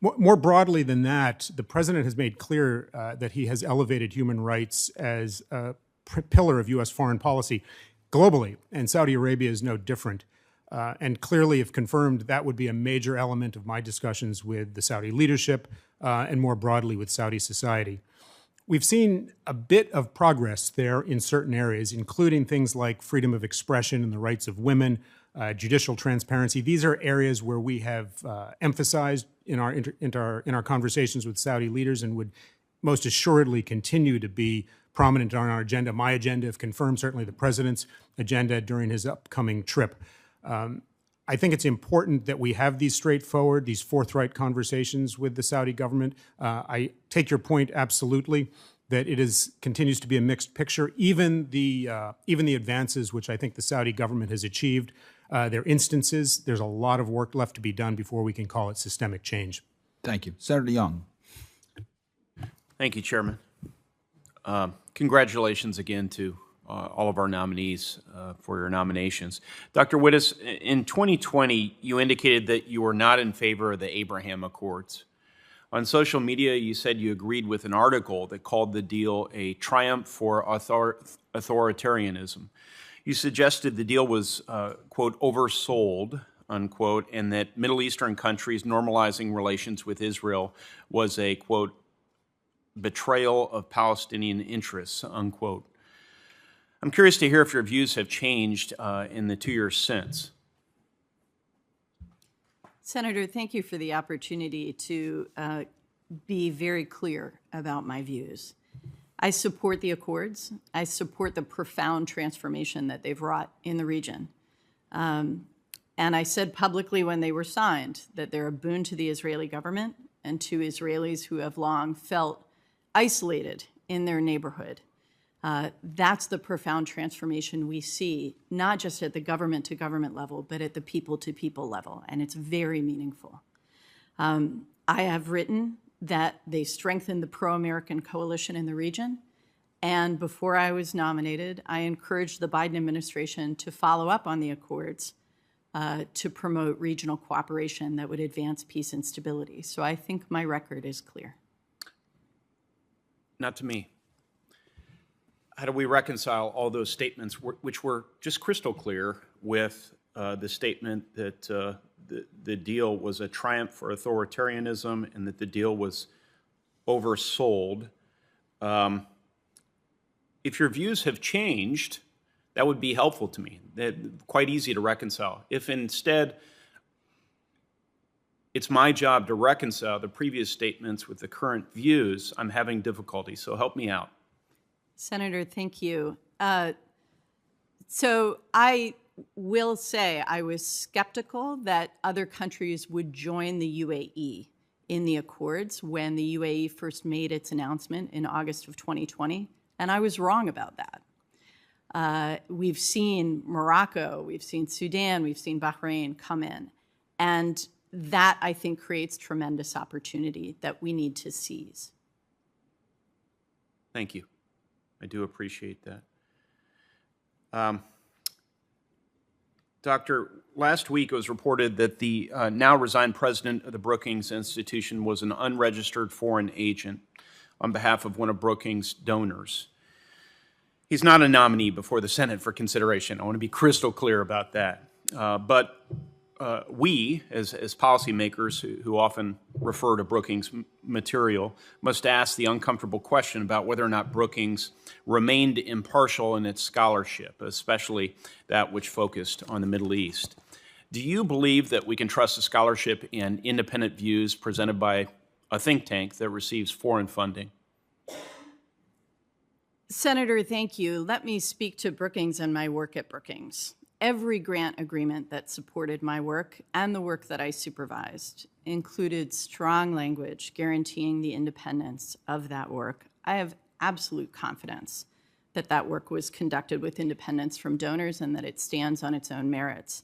More broadly than that, the president has made clear that he has elevated human rights as a pillar of U.S. foreign policy globally, and Saudi Arabia is no different. And clearly, if confirmed, that would be a major element of my discussions with the Saudi leadership and more broadly with Saudi society. We've seen a bit of progress there in certain areas, including things like freedom of expression and the rights of women, judicial transparency. These are areas where we have emphasized in our conversations with Saudi leaders and would most assuredly continue to be prominent on our agenda, my agenda, if confirmed, certainly the president's agenda during his upcoming trip. I think it's important that we have these straightforward, these forthright conversations with the Saudi government. I take your point absolutely that it continues to be a mixed picture. Even the advances which I think the Saudi government has achieved, there are instances. There's a lot of work left to be done before we can call it systemic change. Thank you. Senator Young. Thank you, Chairman. Congratulations again to all of our nominees for your nominations. Dr. Wittes, in 2020, you indicated that you were not in favor of the Abraham Accords. On social media, you said you agreed with an article that called the deal a triumph for authoritarianism. You suggested the deal was, quote, oversold, unquote, and that Middle Eastern countries normalizing relations with Israel was a, quote, betrayal of Palestinian interests, unquote. I'm curious to hear if your views have changed in the 2 years since. Senator, thank you for the opportunity to be very clear about my views. I support the accords. I support the profound transformation that they've wrought in the region. And I said publicly when they were signed that they're a boon to the Israeli government and to Israelis who have long felt isolated in their neighborhood. That's the profound transformation we see, not just at the government-to-government level, but at the people-to-people level, and it's very meaningful. I have written that they strengthened the pro-American coalition in the region, and before I was nominated, I encouraged the Biden administration to follow up on the accords to promote regional cooperation that would advance peace and stability. So I think my record is clear. Not to me. How do we reconcile all those statements, which were just crystal clear, with the statement that the deal was a triumph for authoritarianism and that the deal was oversold? If your views have changed, that would be helpful to me. Quite easy to reconcile. If instead it's my job to reconcile the previous statements with the current views, I'm having difficulty, so help me out. Senator, thank you. So I will say I was skeptical that other countries would join the UAE in the accords when the UAE first made its announcement in August of 2020, and I was wrong about that. We've seen Morocco, we've seen Sudan, we've seen Bahrain come in. And that, I think, creates tremendous opportunity that we need to seize. Thank you. I do appreciate that. Doctor, last week it was reported that the now resigned president of the Brookings Institution was an unregistered foreign agent on behalf of one of Brookings' donors. He's not a nominee before the Senate for consideration. I want to be crystal clear about that. But we, as policymakers who often refer to Brookings material, must ask the uncomfortable question about whether or not Brookings remained impartial in its scholarship, especially that which focused on the Middle East. Do you believe that we can trust the scholarship and independent views presented by a think tank that receives foreign funding? Senator, thank you. Let me speak to Brookings and my work at Brookings. Every grant agreement that supported my work and the work that I supervised included strong language guaranteeing the independence of that work. I have absolute confidence that that work was conducted with independence from donors and that it stands on its own merits.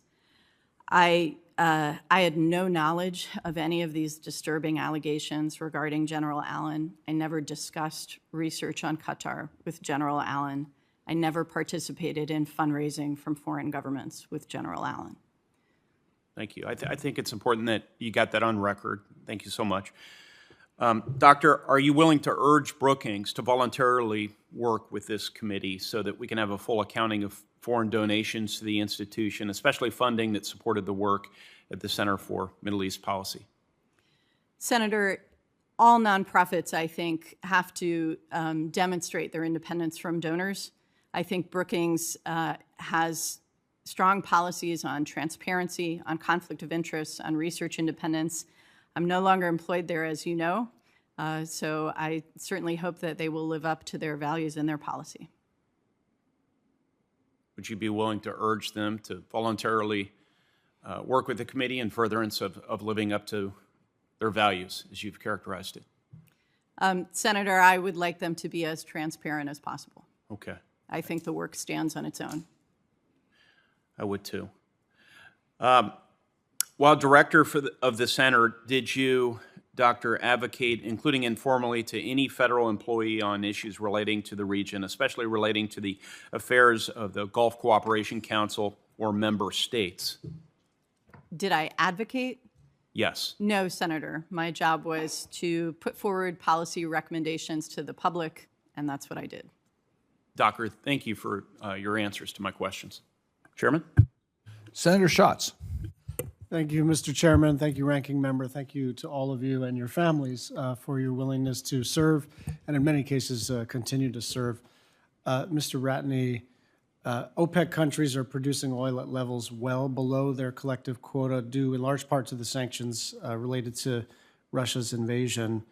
I had no knowledge of any of these disturbing allegations regarding General Allen. I never discussed research on Qatar with General Allen. I never participated in fundraising from foreign governments with General Allen. Thank you. I think it's important that you got that on record. Thank you so much. Doctor, are you willing to urge Brookings to voluntarily work with this committee so that we can have a full accounting of foreign donations to the institution, especially funding that supported the work at the Center for Middle East Policy? Senator, all nonprofits, I think, have to demonstrate their independence from donors. I think Brookings has strong policies on transparency, on conflict of interest, on research independence. I'm no longer employed there, as you know, so I certainly hope that they will live up to their values and their policy. Would you be willing to urge them to voluntarily work with the committee in furtherance of living up to their values, as you've characterized it? Senator, I would like them to be as transparent as possible. Okay. I think the work stands on its own. I would too. While director of the center, did you, Doctor, advocate, including informally, to any federal employee on issues relating to the region, especially relating to the affairs of the Gulf Cooperation Council or member states? Did I advocate? Yes. No, Senator. My job was to put forward policy recommendations to the public, and that's what I did. Doctor, thank you for your answers to my questions. Chairman? Senator Schatz. Thank you, Mr. Chairman. Thank you, Ranking Member. Thank you to all of you and your families for your willingness to serve and in many cases continue to serve. Mr. Ratney, OPEC countries are producing oil at levels well below their collective quota due in large part to the sanctions related to Russia's invasion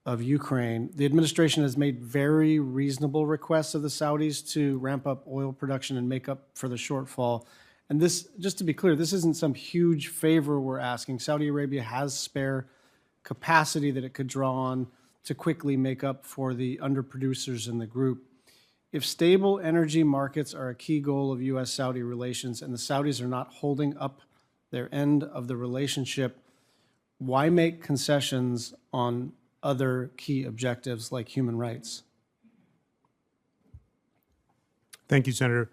of Ukraine. The administration has made very reasonable requests of the Saudis to ramp up oil production and make up for the shortfall. And this, just to be clear, this isn't some huge favor we're asking. Saudi Arabia has spare capacity that it could draw on to quickly make up for the underproducers in the group. If stable energy markets are a key goal of U.S.-Saudi relations and the Saudis are not holding up their end of the relationship, why make concessions on other key objectives like human rights? Thank you, Senator.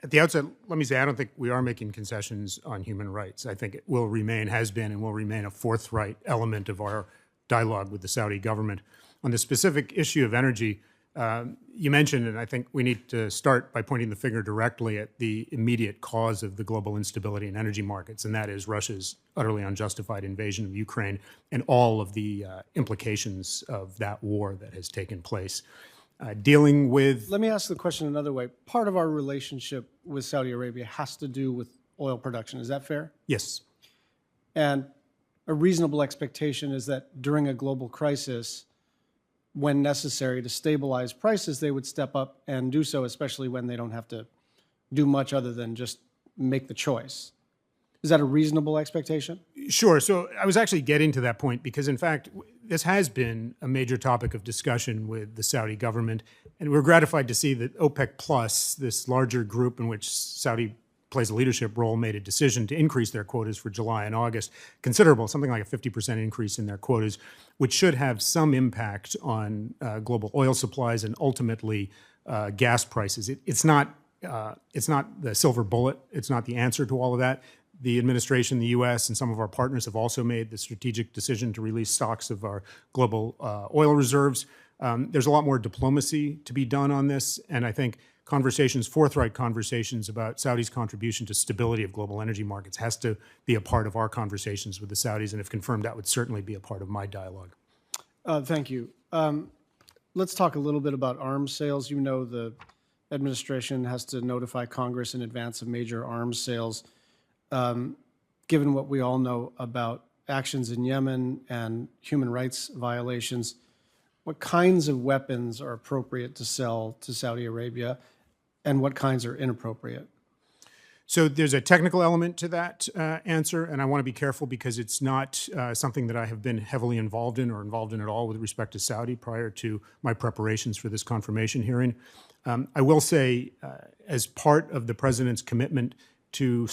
At the outset, let me say I don't think we are making concessions on human rights. I think it will remain, has been, and will remain a forthright element of our dialogue with the Saudi government. On the specific issue of energy, you mentioned, and I think we need to start by pointing the finger directly at the immediate cause of the global instability in energy markets, and that is Russia's utterly unjustified invasion of Ukraine and all of the implications of that war that has taken place. Dealing with... Let me ask the question another way. Part of our relationship with Saudi Arabia has to do with oil production. Is that fair? Yes. And a reasonable expectation is that during a global crisis, when necessary to stabilize prices, they would step up and do so, especially when they don't have to do much other than just make the choice. Is that a reasonable expectation? Sure. So I was actually getting to that point because, in fact, this has been a major topic of discussion with the Saudi government, and we're gratified to see that OPEC Plus, this larger group in which Saudi plays a leadership role, made a decision to increase their quotas for July and August, considerable, something like a 50% increase in their quotas, which should have some impact on global oil supplies and ultimately gas prices. It's not the silver bullet. It's not the answer to all of that. The administration, the U.S., and some of our partners have also made the strategic decision to release stocks of our global oil reserves. There's a lot more diplomacy to be done on this, and I think forthright conversations about Saudi's contribution to stability of global energy markets has to be a part of our conversations with the Saudis, and if confirmed, that would certainly be a part of my dialogue. Thank you. Let's talk a little bit about arms sales. You know, the administration has to notify Congress in advance of major arms sales. Given what we all know about actions in Yemen and human rights violations, what kinds of weapons are appropriate to sell to Saudi Arabia, and what kinds are inappropriate? So there's a technical element to that answer, and I want to be careful because it's not something that I have been heavily involved in or involved in at all with respect to Saudi prior to my preparations for this confirmation hearing. I will say, as part of the president's commitment to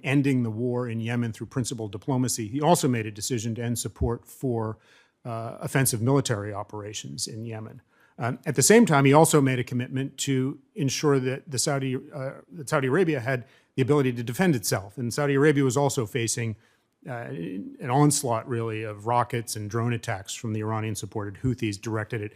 ending the war in Yemen through principled diplomacy, he also made a decision to end support for offensive military operations in Yemen. At the same time, he also made a commitment to ensure that Saudi Arabia had the ability to defend itself. And Saudi Arabia was also facing an onslaught, really, of rockets and drone attacks from the Iranian-supported Houthis directed at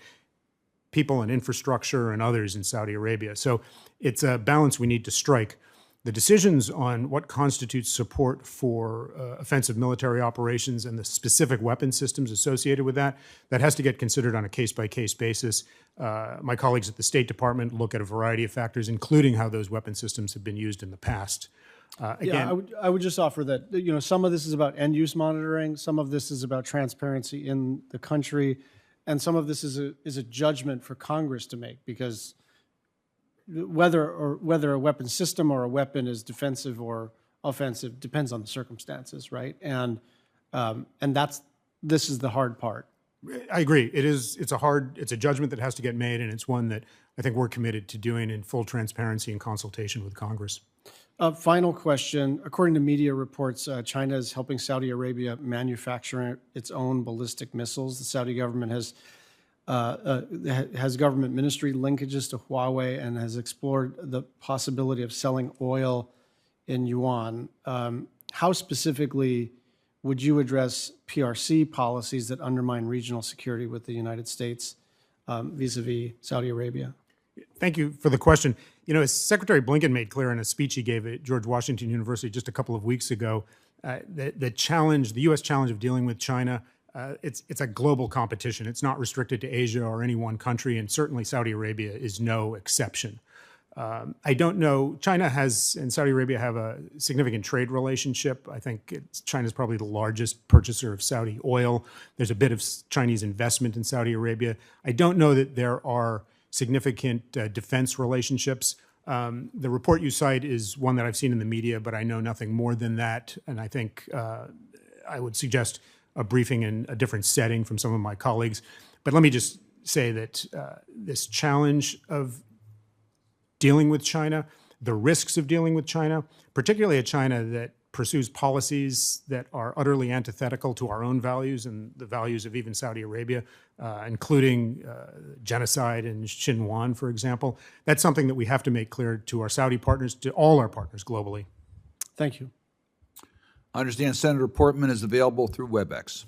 people and infrastructure and others in Saudi Arabia. So it's a balance we need to strike. The decisions on what constitutes support for offensive military operations and the specific weapon systems associated with that has to get considered on a case-by-case basis. My colleagues at the State Department look at a variety of factors, including how those weapon systems have been used in the past. I would just offer that, some of this is about end-use monitoring, some of this is about transparency in the country, and some of this is a judgment for Congress to make, because whether a weapon system or a weapon is defensive or offensive depends on the circumstances, right? And this is the hard part. I agree. It's a judgment that has to get made, and it's one that I think we're committed to doing in full transparency and consultation with Congress. Final question. According to media reports, China is helping Saudi Arabia manufacture its own ballistic missiles. The Saudi government has government ministry linkages to Huawei and has explored the possibility of selling oil in yuan. How specifically would you address PRC policies that undermine regional security with the United States vis-a-vis Saudi Arabia? Thank you for the question. As Secretary Blinken made clear in a speech he gave at George Washington University just a couple of weeks ago, the U.S. challenge of dealing with China, it's a global competition. It's not restricted to Asia or any one country, and certainly Saudi Arabia is no exception. I don't know. China and Saudi Arabia have a significant trade relationship. I think China's probably the largest purchaser of Saudi oil. There's a bit of Chinese investment in Saudi Arabia. I don't know that there are significant defense relationships. The report you cite is one that I've seen in the media, but I know nothing more than that. And I think I would suggest a briefing in a different setting from some of my colleagues. But let me just say that this challenge of dealing with China, the risks of dealing with China, particularly a China that pursues policies that are utterly antithetical to our own values and the values of even Saudi Arabia, including genocide in Xinjiang, for example. That's something that we have to make clear to our Saudi partners, to all our partners globally. Thank you. I understand Senator Portman is available through WebEx.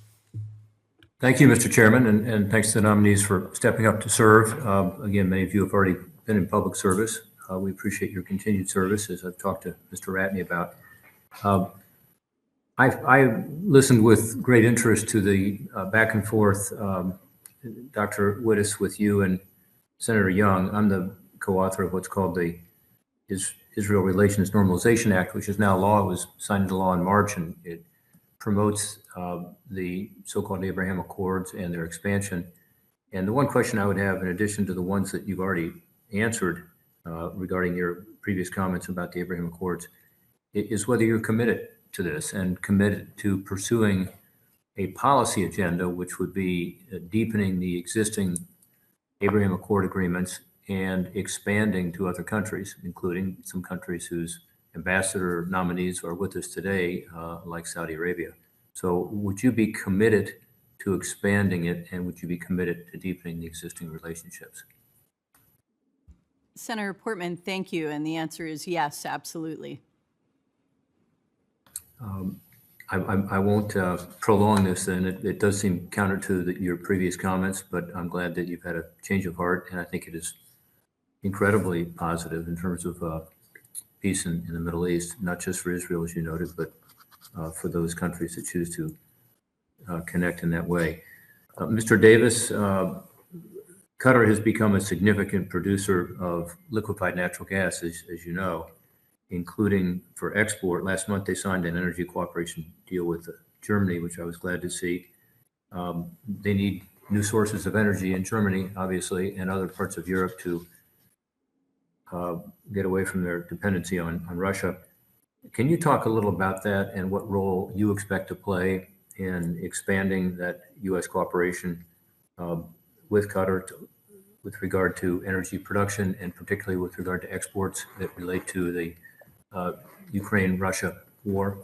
Thank you, Mr. Chairman, and thanks to the nominees for stepping up to serve. Again, many of you have already been in public service. We appreciate your continued service, as I've talked to Mr. Ratney about. I listened with great interest to the back and forth, Dr. Wittes, with you and Senator Young. I'm the co-author of what's called the Israel Relations Normalization Act, which is now law. It was signed into law in March, and it promotes the so-called Abraham Accords and their expansion. And the one question I would have, in addition to the ones that you've already answered regarding your previous comments about the Abraham Accords, is whether you're committed to this and committed to pursuing a policy agenda, which would be deepening the existing Abraham Accord agreements and expanding to other countries, including some countries whose ambassador nominees are with us today, like Saudi Arabia. So would you be committed to expanding it, and would you be committed to deepening the existing relationships? Senator Portman, thank you. And the answer is yes, absolutely. I won't prolong this, and it does seem counter to your previous comments, but I'm glad that you've had a change of heart, and I think it is incredibly positive in terms of peace in the Middle East, not just for Israel, as you noted, but for those countries that choose to connect in that way. Mr. Davis, Qatar has become a significant producer of liquefied natural gas, as you know, including for export. Last month, they signed an energy cooperation deal with Germany, which I was glad to see. They need new sources of energy in Germany, obviously, and other parts of Europe to get away from their dependency on Russia. Can you talk a little about that and what role you expect to play in expanding that U.S. cooperation with Qatar with regard to energy production, and particularly with regard to exports that relate to the Ukraine-Russia war?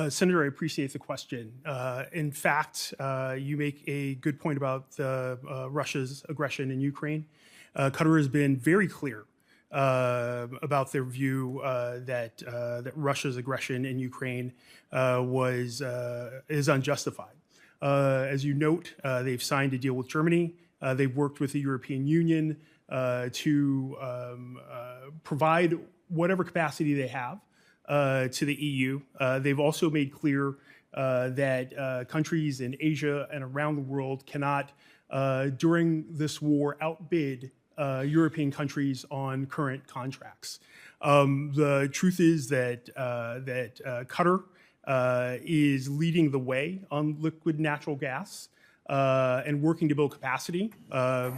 Senator, I appreciate the question. In fact, you make a good point about Russia's aggression in Ukraine. Qatar has been very clear about their view that Russia's aggression in Ukraine is unjustified. As you note, they've signed a deal with Germany. They've worked with the European Union to provide whatever capacity they have to the EU. They've also made clear that countries in Asia and around the world cannot, during this war, outbid European countries on current contracts. The truth is that Qatar is leading the way on liquid natural gas and working to build capacity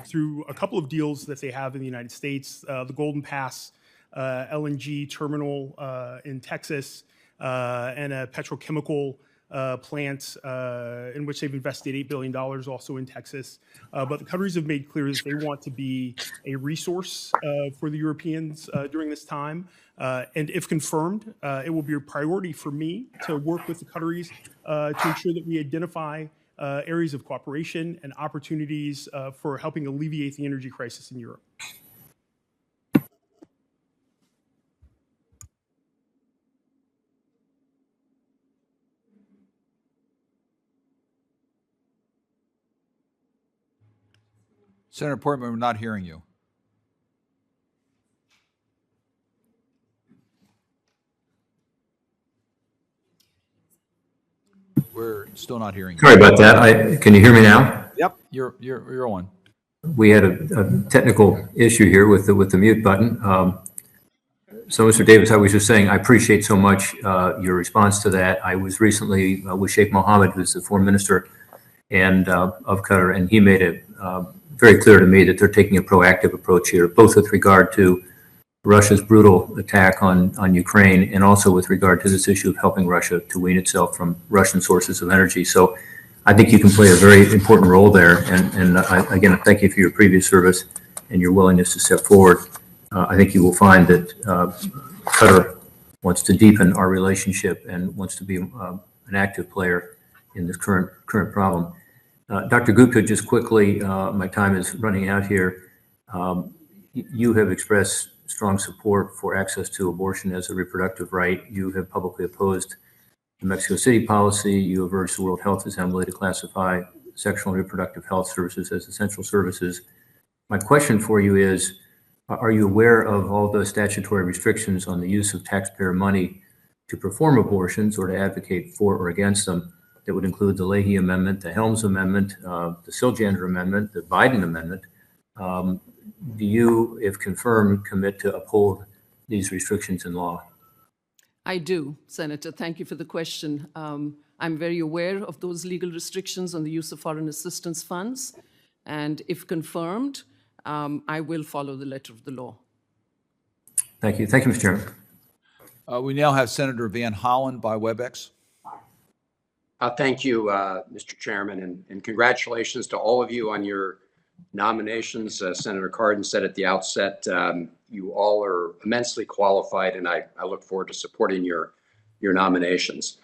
through a couple of deals that they have in the United States, the Golden Pass LNG terminal in Texas, and a petrochemical plant in which they've invested $8 billion also in Texas. But the Qataris have made clear that they want to be a resource for the Europeans during this time. And if confirmed, it will be a priority for me to work with the Qataris to ensure that we identify areas of cooperation and opportunities for helping alleviate the energy crisis in Europe. Senator Portman, we're not hearing you. We're still not hearing you. Sorry about that. Can you hear me now? Yep, you're on. We had a technical issue here with the mute button. So, Mr. Davis, I was just saying I appreciate so much your response to that. I was recently with Sheikh Mohammed, who's the foreign minister and of Qatar, and he made it very clear to me that they're taking a proactive approach here, both with regard to Russia's brutal attack on Ukraine and also with regard to this issue of helping Russia to wean itself from Russian sources of energy. So I think you can play a very important role there. And again, thank you for your previous service and your willingness to step forward. I think you will find that Qatar wants to deepen our relationship and wants to be an active player in this current problem. Dr. Gupta, just quickly, my time is running out here. You have expressed strong support for access to abortion as a reproductive right. You have publicly opposed the Mexico City policy. You have urged the World Health Assembly to classify sexual and reproductive health services as essential services. My question for you is, are you aware of all the statutory restrictions on the use of taxpayer money to perform abortions or to advocate for or against them? That would include the Leahy Amendment, the Helms Amendment, the Siljander Amendment, the Biden Amendment. Do you, if confirmed, commit to uphold these restrictions in law? I do, Senator. Thank you for the question. I'm very aware of those legal restrictions on the use of foreign assistance funds. And if confirmed, I will follow the letter of the law. Thank you. Thank you, Mr. Chairman. We now have Senator Van Hollen by WebEx. Thank you, Mr. Chairman, and congratulations to all of you on your nominations. Senator Cardin said at the outset, you all are immensely qualified, and I look forward to supporting your nominations.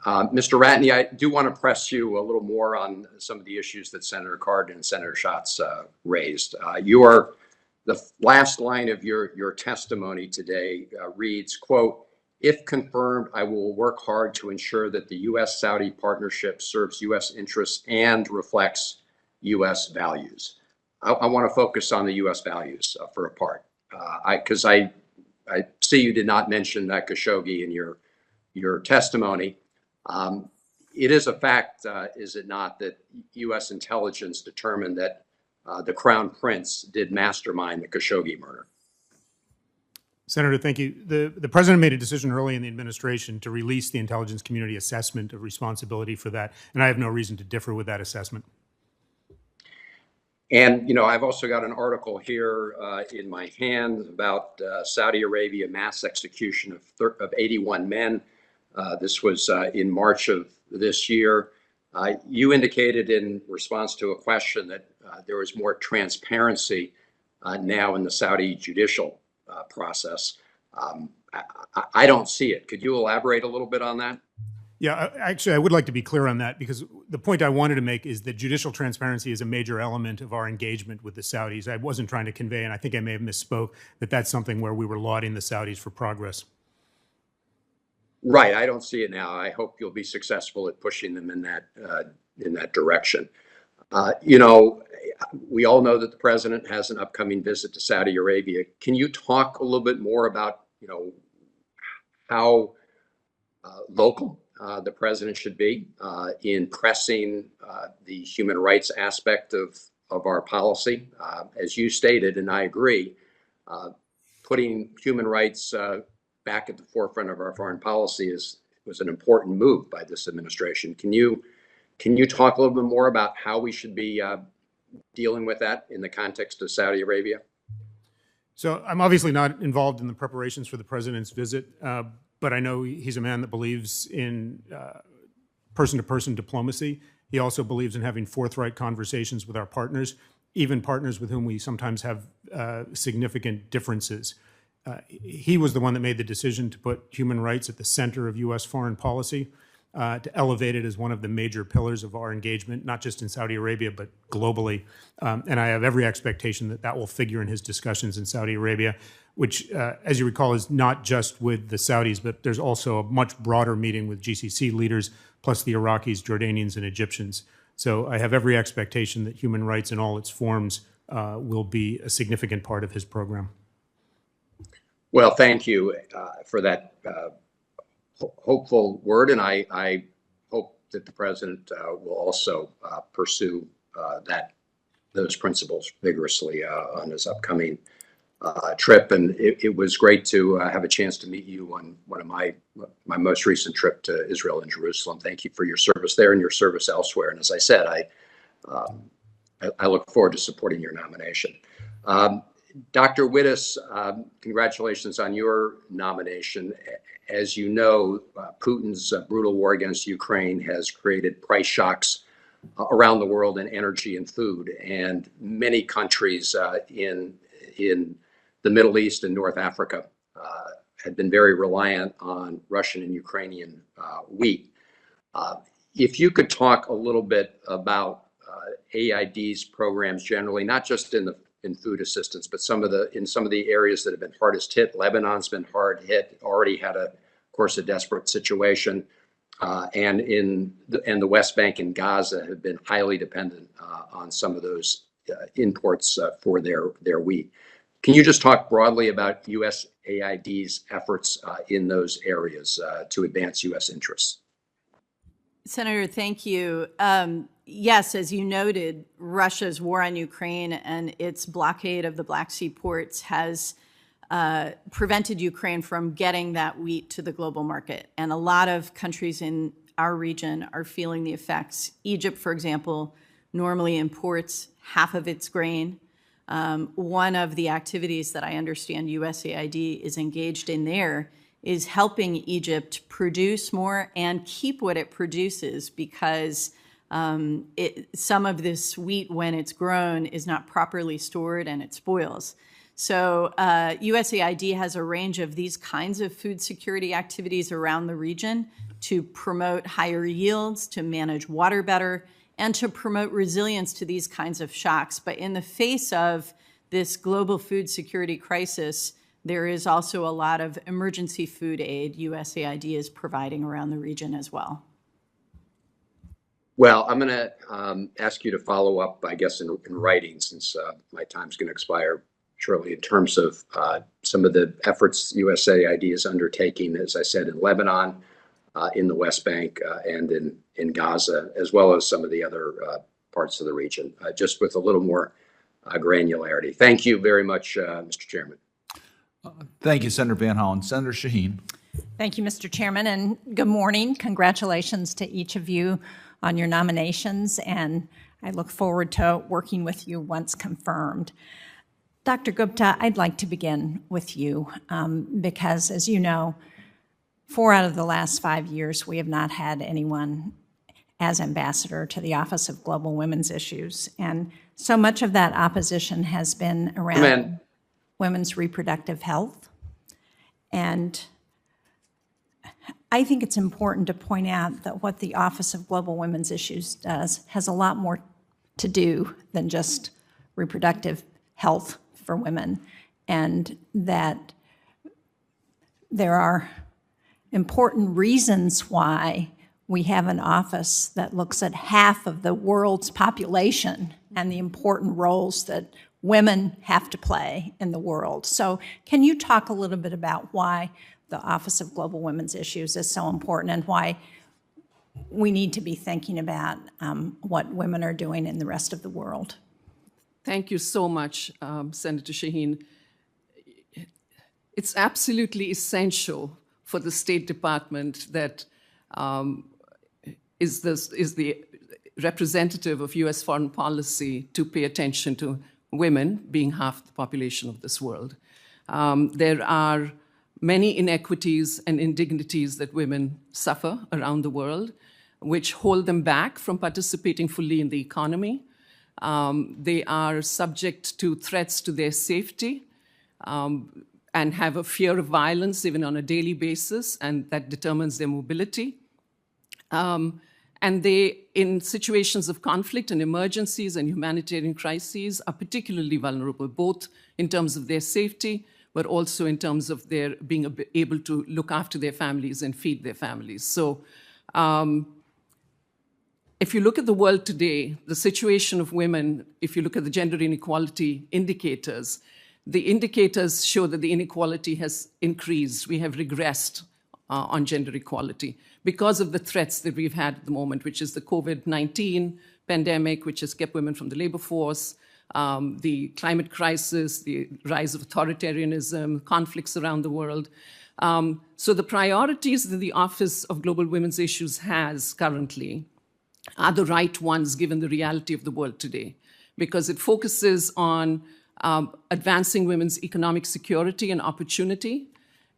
Mr. Ratney, I do want to press you a little more on some of the issues that Senator Cardin and Senator Schatz raised. The last line of your testimony today reads, quote, "If confirmed, I will work hard to ensure that the U.S.-Saudi partnership serves U.S. interests and reflects U.S. values." I want to focus on the U.S. values for a part, because I see you did not mention that Khashoggi in your testimony. It is a fact, is it not, that U.S. intelligence determined that the Crown Prince did mastermind the Khashoggi murder? Senator, thank you. The president made a decision early in the administration to release the intelligence community assessment of responsibility for that, and I have no reason to differ with that assessment. And, you know, I've also got an article here in my hand about Saudi Arabia mass execution of 81 men. This was in March of this year. You indicated in response to a question that there was more transparency now in the Saudi judicial process. I don't see it. Could you elaborate a little bit on that? Yeah, actually, I would like to be clear on that, because the point I wanted to make is that judicial transparency is a major element of our engagement with the Saudis. I wasn't trying to convey, and I think I may have misspoke, that that's something where we were lauding the Saudis for progress. Right, I don't see it now. I hope you'll be successful at pushing them in that direction. You know, we all know that the president has an upcoming visit to Saudi Arabia. Can you talk a little bit more about, you know, how local the president should be in pressing the human rights aspect of our policy? As you stated, and I agree, putting human rights back at the forefront of our foreign policy was an important move by this administration. Can you talk a little bit more about how we should be dealing with that in the context of Saudi Arabia? So I'm obviously not involved in the preparations for the president's visit, but I know he's a man that believes in person-to-person diplomacy. He also believes in having forthright conversations with our partners, even partners with whom we sometimes have significant differences. He was the one that made the decision to put human rights at the center of U.S. foreign policy, to elevate it as one of the major pillars of our engagement, not just in Saudi Arabia, but globally. And I have every expectation that that will figure in his discussions in Saudi Arabia, which, as you recall, is not just with the Saudis, but there's also a much broader meeting with GCC leaders, plus the Iraqis, Jordanians, and Egyptians. So I have every expectation that human rights in all its forms will be a significant part of his program. Well, thank you for that hopeful word, and I hope that the president will also pursue those principles vigorously on his upcoming trip. And it was great to have a chance to meet you on one of my most recent trip to Israel and Jerusalem. Thank you for your service there and your service elsewhere. And as I said, I look forward to supporting your nomination. Dr. Wittes, congratulations on your nomination. As you know, Putin's brutal war against Ukraine has created price shocks around the world in energy and food, and many countries in the Middle East and North Africa had been very reliant on Russian and Ukrainian wheat. If you could talk a little bit about AID's programs generally, not just in food assistance, but in some of the areas that have been hardest hit. Lebanon's been hard hit, already had of course, a desperate situation, and the West Bank and Gaza have been highly dependent on some of those imports for their wheat. Can you just talk broadly about USAID's efforts in those areas to advance U.S. interests? Senator, thank you. Yes, as you noted, Russia's war on Ukraine and its blockade of the Black Sea ports has prevented Ukraine from getting that wheat to the global market. And a lot of countries in our region are feeling the effects. Egypt, for example, normally imports half of its grain. One of the activities that I understand USAID is engaged in there is helping Egypt produce more and keep what it produces, because some of this wheat, when it's grown, is not properly stored and it spoils. So USAID has a range of these kinds of food security activities around the region to promote higher yields, to manage water better, and to promote resilience to these kinds of shocks. But in the face of this global food security crisis, there is also a lot of emergency food aid USAID is providing around the region as well. Well, I'm going to ask you to follow up, I guess, in writing, since my time's going to expire shortly, in terms of some of the efforts USAID is undertaking, as I said, in Lebanon, in the West Bank, and in Gaza, as well as some of the other parts of the region, just with a little more granularity. Thank you very much, Mr. Chairman. Thank you, Senator Van Hollen. Senator Shaheen. Thank you, Mr. Chairman, and good morning. Congratulations to each of you on your nominations, and I look forward to working with you once confirmed. Dr. Gupta, I'd like to begin with you because, as you know, 4 out of the last 5 years, we have not had anyone as ambassador to the Office of Global Women's Issues, and so much of that opposition has been around women's reproductive health. And I think it's important to point out that what the Office of Global Women's Issues does has a lot more to do than just reproductive health for women, and that there are important reasons why we have an office that looks at half of the world's population and the important roles that women have to play in the world. So can you talk a little bit about why the Office of Global Women's Issues is so important and why we need to be thinking about what women are doing in the rest of the world? Thank you so much, Senator Shaheen. It's absolutely essential for the State Department that is the representative of U.S. foreign policy to pay attention to women being half the population of this world. There are many inequities and indignities that women suffer around the world, which hold them back from participating fully in the economy. They are subject to threats to their safety and have a fear of violence even on a daily basis, and that determines their mobility. And they, in situations of conflict and emergencies and humanitarian crises, are particularly vulnerable, both in terms of their safety, but also in terms of their being able to look after their families and feed their families. So if you look at the world today, the situation of women, if you look at the gender inequality indicators, the indicators show that the inequality has increased. We have regressed on gender equality because of the threats that we've had at the moment, which is the COVID-19 pandemic, which has kept women from the labor force, the climate crisis, the rise of authoritarianism, conflicts around the world. So the priorities that the Office of Global Women's Issues has currently are the right ones given the reality of the world today, because it focuses on advancing women's economic security and opportunity.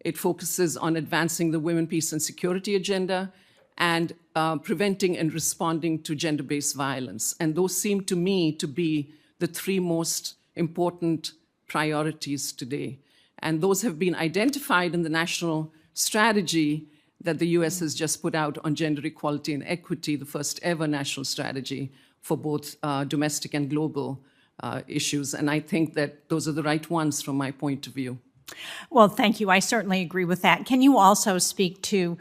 It focuses on advancing the women, peace, and security agenda, and preventing and responding to gender-based violence. And those seem to me to be the 3 most important priorities today. And those have been identified in the national strategy that the US has just put out on gender equality and equity, the first ever national strategy for both domestic and global issues. And I think that those are the right ones from my point of view. Well, thank you. I certainly agree with that. Can you also speak to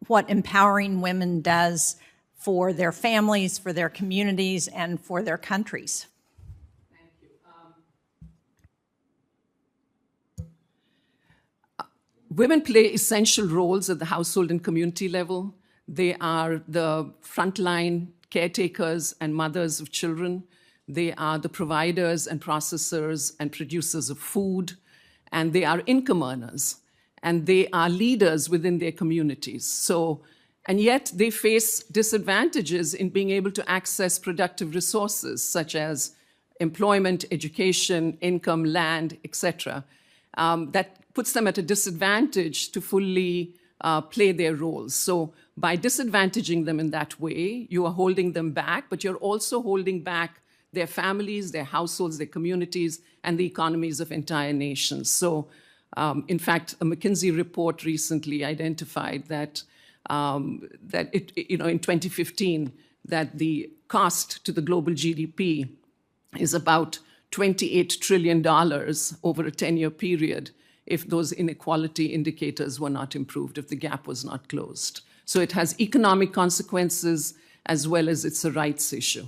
what empowering women does for their families, for their communities, and for their countries? Thank you. Women play essential roles at the household and community level. They are the frontline caretakers and mothers of children. They are the providers and processors and producers of food. And they are income earners, and they are leaders within their communities. So, and yet they face disadvantages in being able to access productive resources such as employment, education, income, land, etc. That puts them at a disadvantage to fully play their roles. So by disadvantaging them in that way, you are holding them back, but you're also holding back their families, their households, their communities, and the economies of entire nations. So, in fact, a McKinsey report recently identified that in 2015, that the cost to the global GDP is about $28 trillion over a 10-year period if those inequality indicators were not improved, if the gap was not closed. So it has economic consequences as well as it's a rights issue.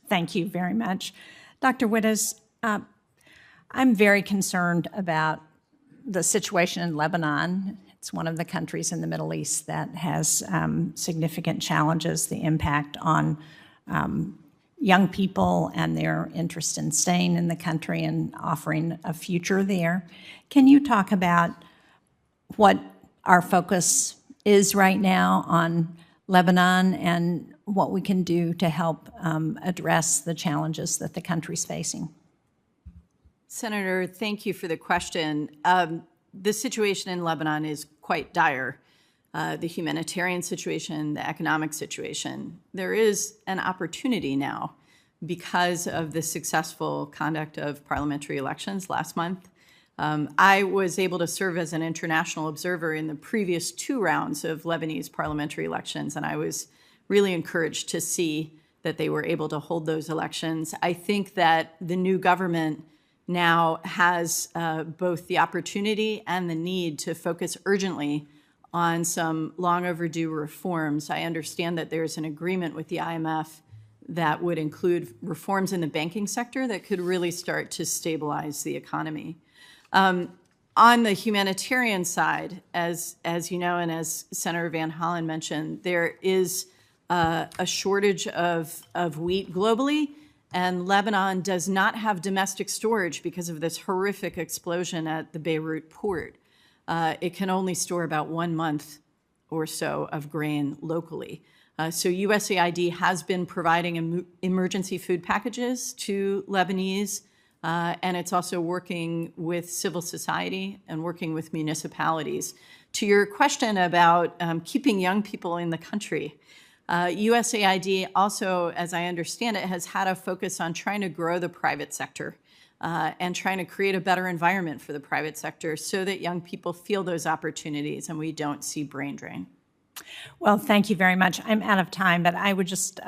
Thank you very much. Dr. Wittes, I'm very concerned about the situation in Lebanon. It's one of the countries in the Middle East that has significant challenges, the impact on young people and their interest in staying in the country and offering a future there. Can you talk about what our focus is right now on Lebanon and what we can do to help address the challenges that the country's facing? Senator, thank you for the question. The situation in Lebanon is quite dire. The humanitarian situation, the economic situation. There is an opportunity now because of the successful conduct of parliamentary elections last month. I was able to serve as an international observer in the previous 2 rounds of Lebanese parliamentary elections, and I was really encouraged to see that they were able to hold those elections. I think that the new government now has both the opportunity and the need to focus urgently on some long overdue reforms. I understand that there's an agreement with the IMF that would include reforms in the banking sector that could really start to stabilize the economy. On the humanitarian side, as you know, and as Senator Van Hollen mentioned, there is a shortage of wheat globally, and Lebanon does not have domestic storage because of this horrific explosion at the Beirut port. It can only store about 1 month or so of grain locally. So USAID has been providing emergency food packages to Lebanese, and it's also working with civil society and working with municipalities. To your question about keeping young people in the country, USAID also, as I understand it, has had a focus on trying to grow the private sector and trying to create a better environment for the private sector so that young people feel those opportunities and we don't see brain drain. Well, thank you very much. I'm out of time, but I would just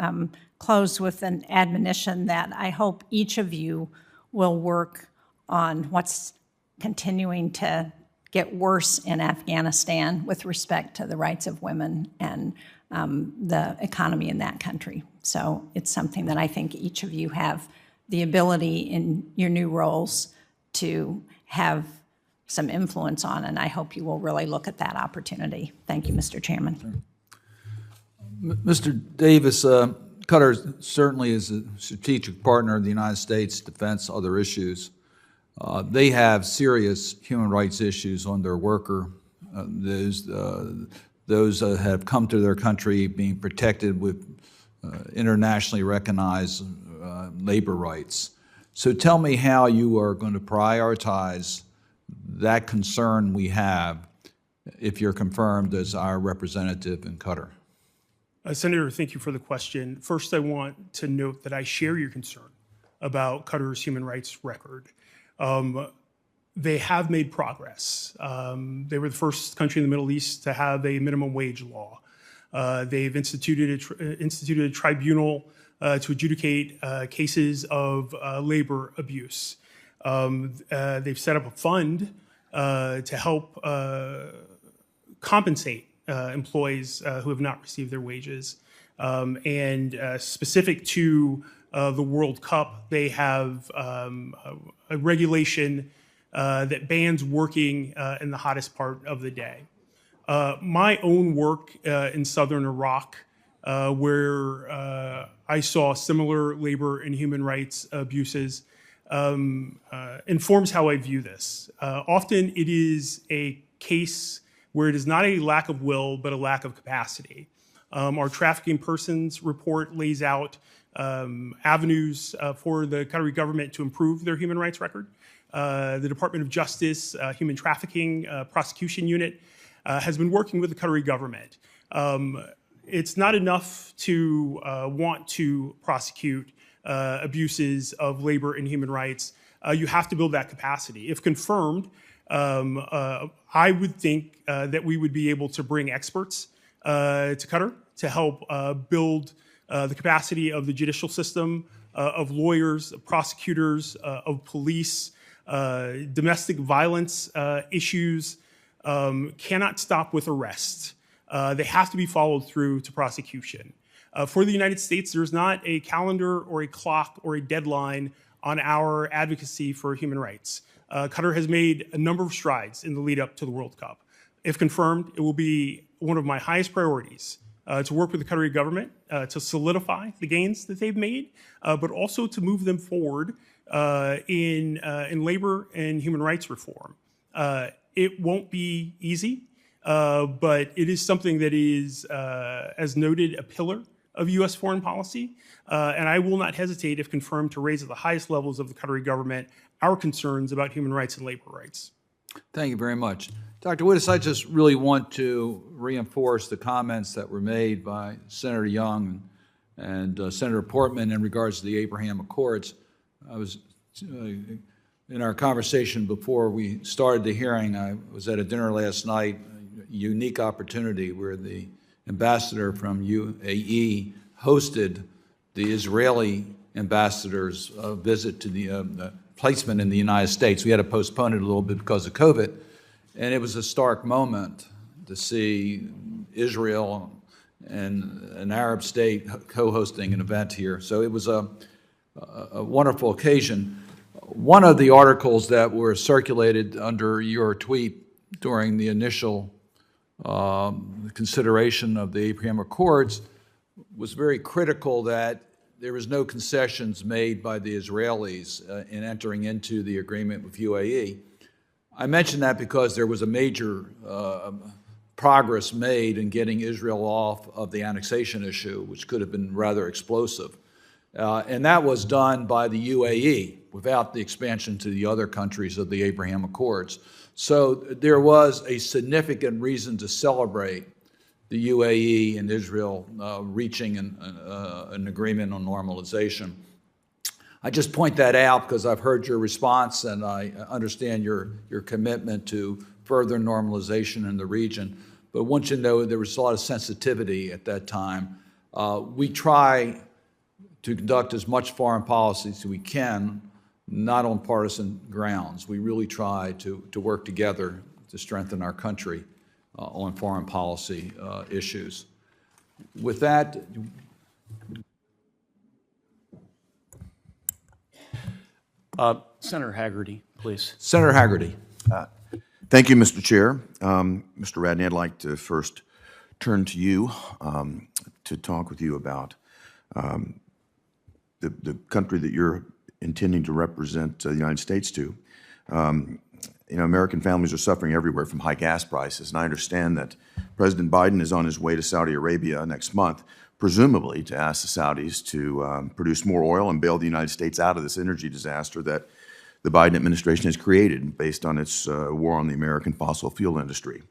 close with an admonition that I hope each of you will work on what's continuing to get worse in Afghanistan with respect to the rights of women and the economy in that country. So it's something that I think each of you have the ability in your new roles to have some influence on, and I hope you will really look at that opportunity. Thank you, Mr. Chairman. Mr. Davis, Qatar certainly is a strategic partner of the United States defense, other issues. They have serious human rights issues on their worker. Those that have come to their country being protected with internationally recognized labor rights. So tell me how you are going to prioritize that concern we have if you're confirmed as our representative in Qatar. Senator, thank you for the question. First, I want to note that I share your concern about Qatar's human rights record. They have made progress. They were the first country in the Middle East to have a minimum wage law. They've instituted a tribunal to adjudicate cases of labor abuse. They've set up a fund to help compensate employees who have not received their wages. And specific to the World Cup, they have a regulation that bans working in the hottest part of the day. My own work in southern Iraq, where I saw similar labor and human rights abuses, informs how I view this. Often it is a case where it is not a lack of will, but a lack of capacity. Our Trafficking Persons report lays out avenues for the Qatari government to improve their human rights record. the Department of Justice Human Trafficking Prosecution Unit has been working with the Qatari government. It's not enough to want to prosecute abuses of labor and human rights. You have to build that capacity. If confirmed, I would think that we would be able to bring experts to Qatar to help build the capacity of the judicial system, of lawyers, of prosecutors, of police. Domestic violence issues cannot stop with arrests. They have to be followed through to prosecution. For the United States, there's not a calendar or a clock or a deadline on our advocacy for human rights. Qatar has made a number of strides in the lead up to the World Cup. If confirmed, it will be one of my highest priorities to work with the Qatari government to solidify the gains that they've made, but also to move them forward in labor and human rights reform. It won't be easy, but it is something that is, as noted, a pillar of U.S. foreign policy. And I will not hesitate, if confirmed, to raise at the highest levels of the Qatari government our concerns about human rights and labor rights. Thank you very much. Dr. Wittes, I just really want to reinforce the comments that were made by Senator Young and Senator Portman in regards to the Abraham Accords. I was, in our conversation before we started the hearing, I was at a dinner last night, a unique opportunity where the ambassador from UAE hosted the Israeli ambassador's visit to the placement in the United States. We had to postpone it a little bit because of COVID, and it was a stark moment to see Israel and an Arab state co-hosting an event here. So it was a wonderful occasion. One of the articles that were circulated under your tweet during the initial consideration of the Abraham Accords was very critical that there was no concessions made by the Israelis in entering into the agreement with UAE. I mention that because there was a major progress made in getting Israel off of the annexation issue, which could have been rather explosive. And that was done by the UAE without the expansion to the other countries of the Abraham Accords. So there was a significant reason to celebrate the UAE and Israel reaching an agreement on normalization. I just point that out because I've heard your response and I understand your commitment to further normalization in the region. But once you know there was a lot of sensitivity at that time, we try to conduct as much foreign policy as we can, not on partisan grounds. We really try to work together to strengthen our country on foreign policy issues. With that, Senator Haggerty, please. Senator Haggerty. Thank you, Mr. Chair. Mr. Ratney, I'd like to first turn to you to talk with you about the country that you're intending to represent the United States to. You know, American families are suffering everywhere from high gas prices, and I understand that President Biden is on his way to Saudi Arabia next month, presumably to ask the Saudis to produce more oil and bail the United States out of this energy disaster that the Biden administration has created based on its war on the American fossil fuel industry.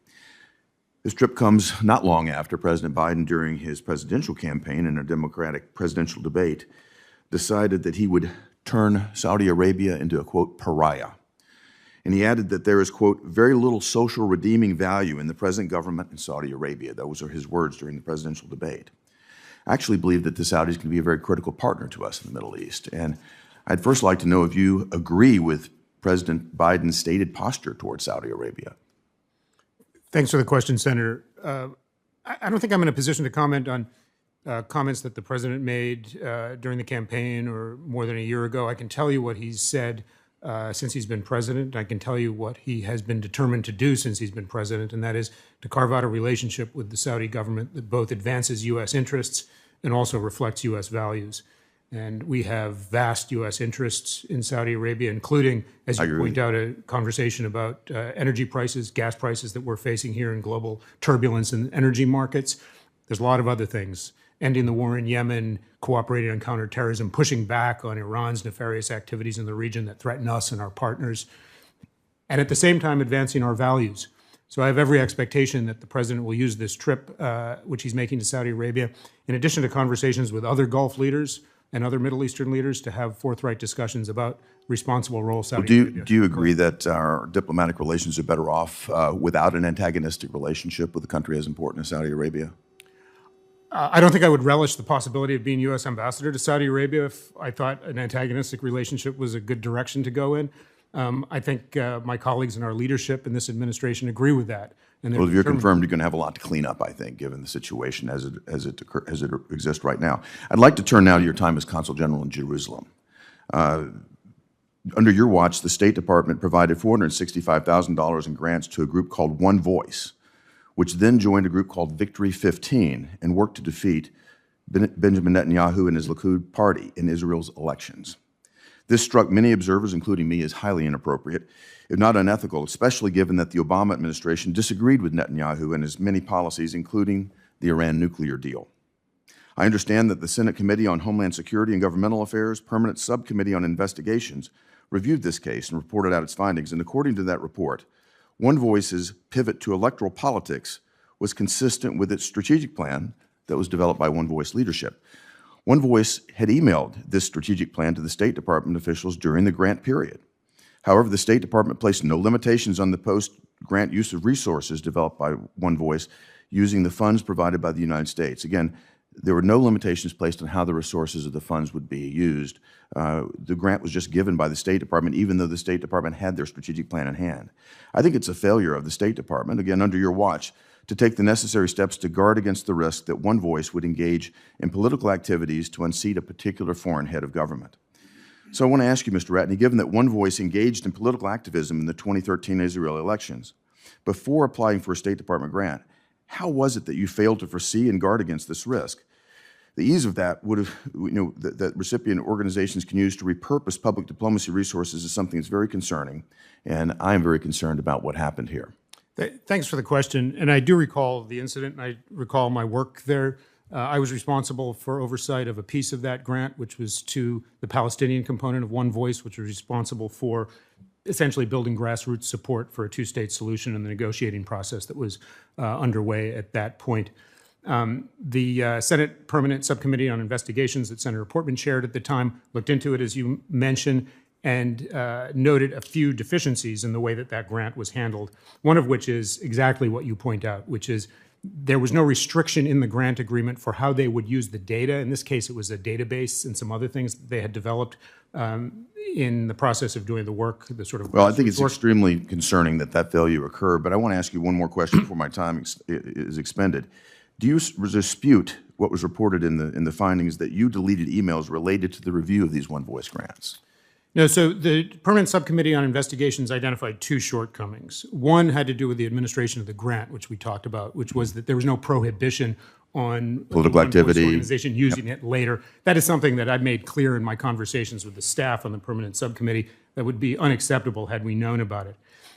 This trip comes not long after President Biden, during his presidential campaign in a Democratic presidential debate, decided that he would turn Saudi Arabia into a, quote, pariah. And he added that there is, quote, very little social redeeming value in the present government in Saudi Arabia. Those are his words during the presidential debate. I actually believe that the Saudis can be a very critical partner to us in the Middle East. And I'd first like to know if you agree with President Biden's stated posture towards Saudi Arabia. Thanks for the question, Senator. I don't think I'm in a position to comment on comments that the president made during the campaign or more than a year ago. I can tell you what he's said since he's been president. I can tell you what he has been determined to do since he's been president, and that is to carve out a relationship with the Saudi government that both advances U.S. interests and also reflects U.S. values. And we have vast U.S. interests in Saudi Arabia, including, as you point out, a conversation about energy prices, gas prices that we're facing here in global turbulence in energy markets. There's a lot of other things. ending the war in Yemen, cooperating on counterterrorism, pushing back on Iran's nefarious activities in the region that threaten us and our partners, and at the same time advancing our values. So I have every expectation that the President will use this trip, which he's making to Saudi Arabia, in addition to conversations with other Gulf leaders and other Middle Eastern leaders, to have forthright discussions about responsible role Saudi Arabia. Do you agree that our diplomatic relations are better off without an antagonistic relationship with a country as important as Saudi Arabia? I don't think I would relish the possibility of being U.S. ambassador to Saudi Arabia if I thought an antagonistic relationship was a good direction to go in. I think my colleagues in our leadership in this administration agree with that. And well, if you're confirmed, you're going to have a lot to clean up, I think, given the situation as it exists right now. I'd like to turn now to your time as Consul General in Jerusalem. Under your watch, the State Department provided $465,000 in grants to a group called One Voice, which then joined a group called Victory 15 and worked to defeat Benjamin Netanyahu and his Likud party in Israel's elections. This struck many observers, including me, as highly inappropriate, if not unethical, especially given that the Obama administration disagreed with Netanyahu and his many policies, including the Iran nuclear deal. I understand that the Senate Committee on Homeland Security and Governmental Affairs Permanent Subcommittee on Investigations reviewed this case and reported out its findings, and according to that report, One Voice's pivot to electoral politics was consistent with its strategic plan that was developed by One Voice leadership. One Voice had emailed this strategic plan to the State Department officials during the grant period. However, the State Department placed no limitations on the post-grant use of resources developed by One Voice using the funds provided by the United States. Again, there were no limitations placed on how the resources of the funds would be used. The grant was just given by the State Department, even though the State Department had their strategic plan in hand. I think it's a failure of the State Department, again, under your watch, to take the necessary steps to guard against the risk that One Voice would engage in political activities to unseat a particular foreign head of government. So I want to ask you, Mr. Ratney, given that One Voice engaged in political activism in the 2013 Israeli elections, before applying for a State Department grant, how was it that you failed to foresee and guard against this risk? The ease of that would have, that recipient organizations can use to repurpose public diplomacy resources is something that's very concerning, and I'm very concerned about what happened here. Thanks for the question. And I do recall the incident, and I recall my work there. I was responsible for oversight of a piece of that grant, which was to the Palestinian component of One Voice, which was responsible for essentially building grassroots support for a two-state solution in the negotiating process that was underway at that point. The Senate Permanent Subcommittee on Investigations that Senator Portman chaired at the time looked into it, as you mentioned, and noted a few deficiencies in the way that that grant was handled, one of which is exactly what you point out, which is there was no restriction in the grant agreement for how they would use the data. In this case, it was a database and some other things that they had developed in the process of doing the work, the sort of— Well, I think it's extremely concerning that that failure occurred, but I want to ask you one more question before my time is expended. Do you dispute what was reported in the findings that you deleted emails related to the review of these One Voice grants? No, so the Permanent Subcommittee on Investigations identified two shortcomings. One had to do with the administration of the grant, which we talked about, which was that there was no prohibition on political activity, organization using it later. That is something that I made clear in my conversations with the staff on the Permanent Subcommittee that would be unacceptable had we known about it.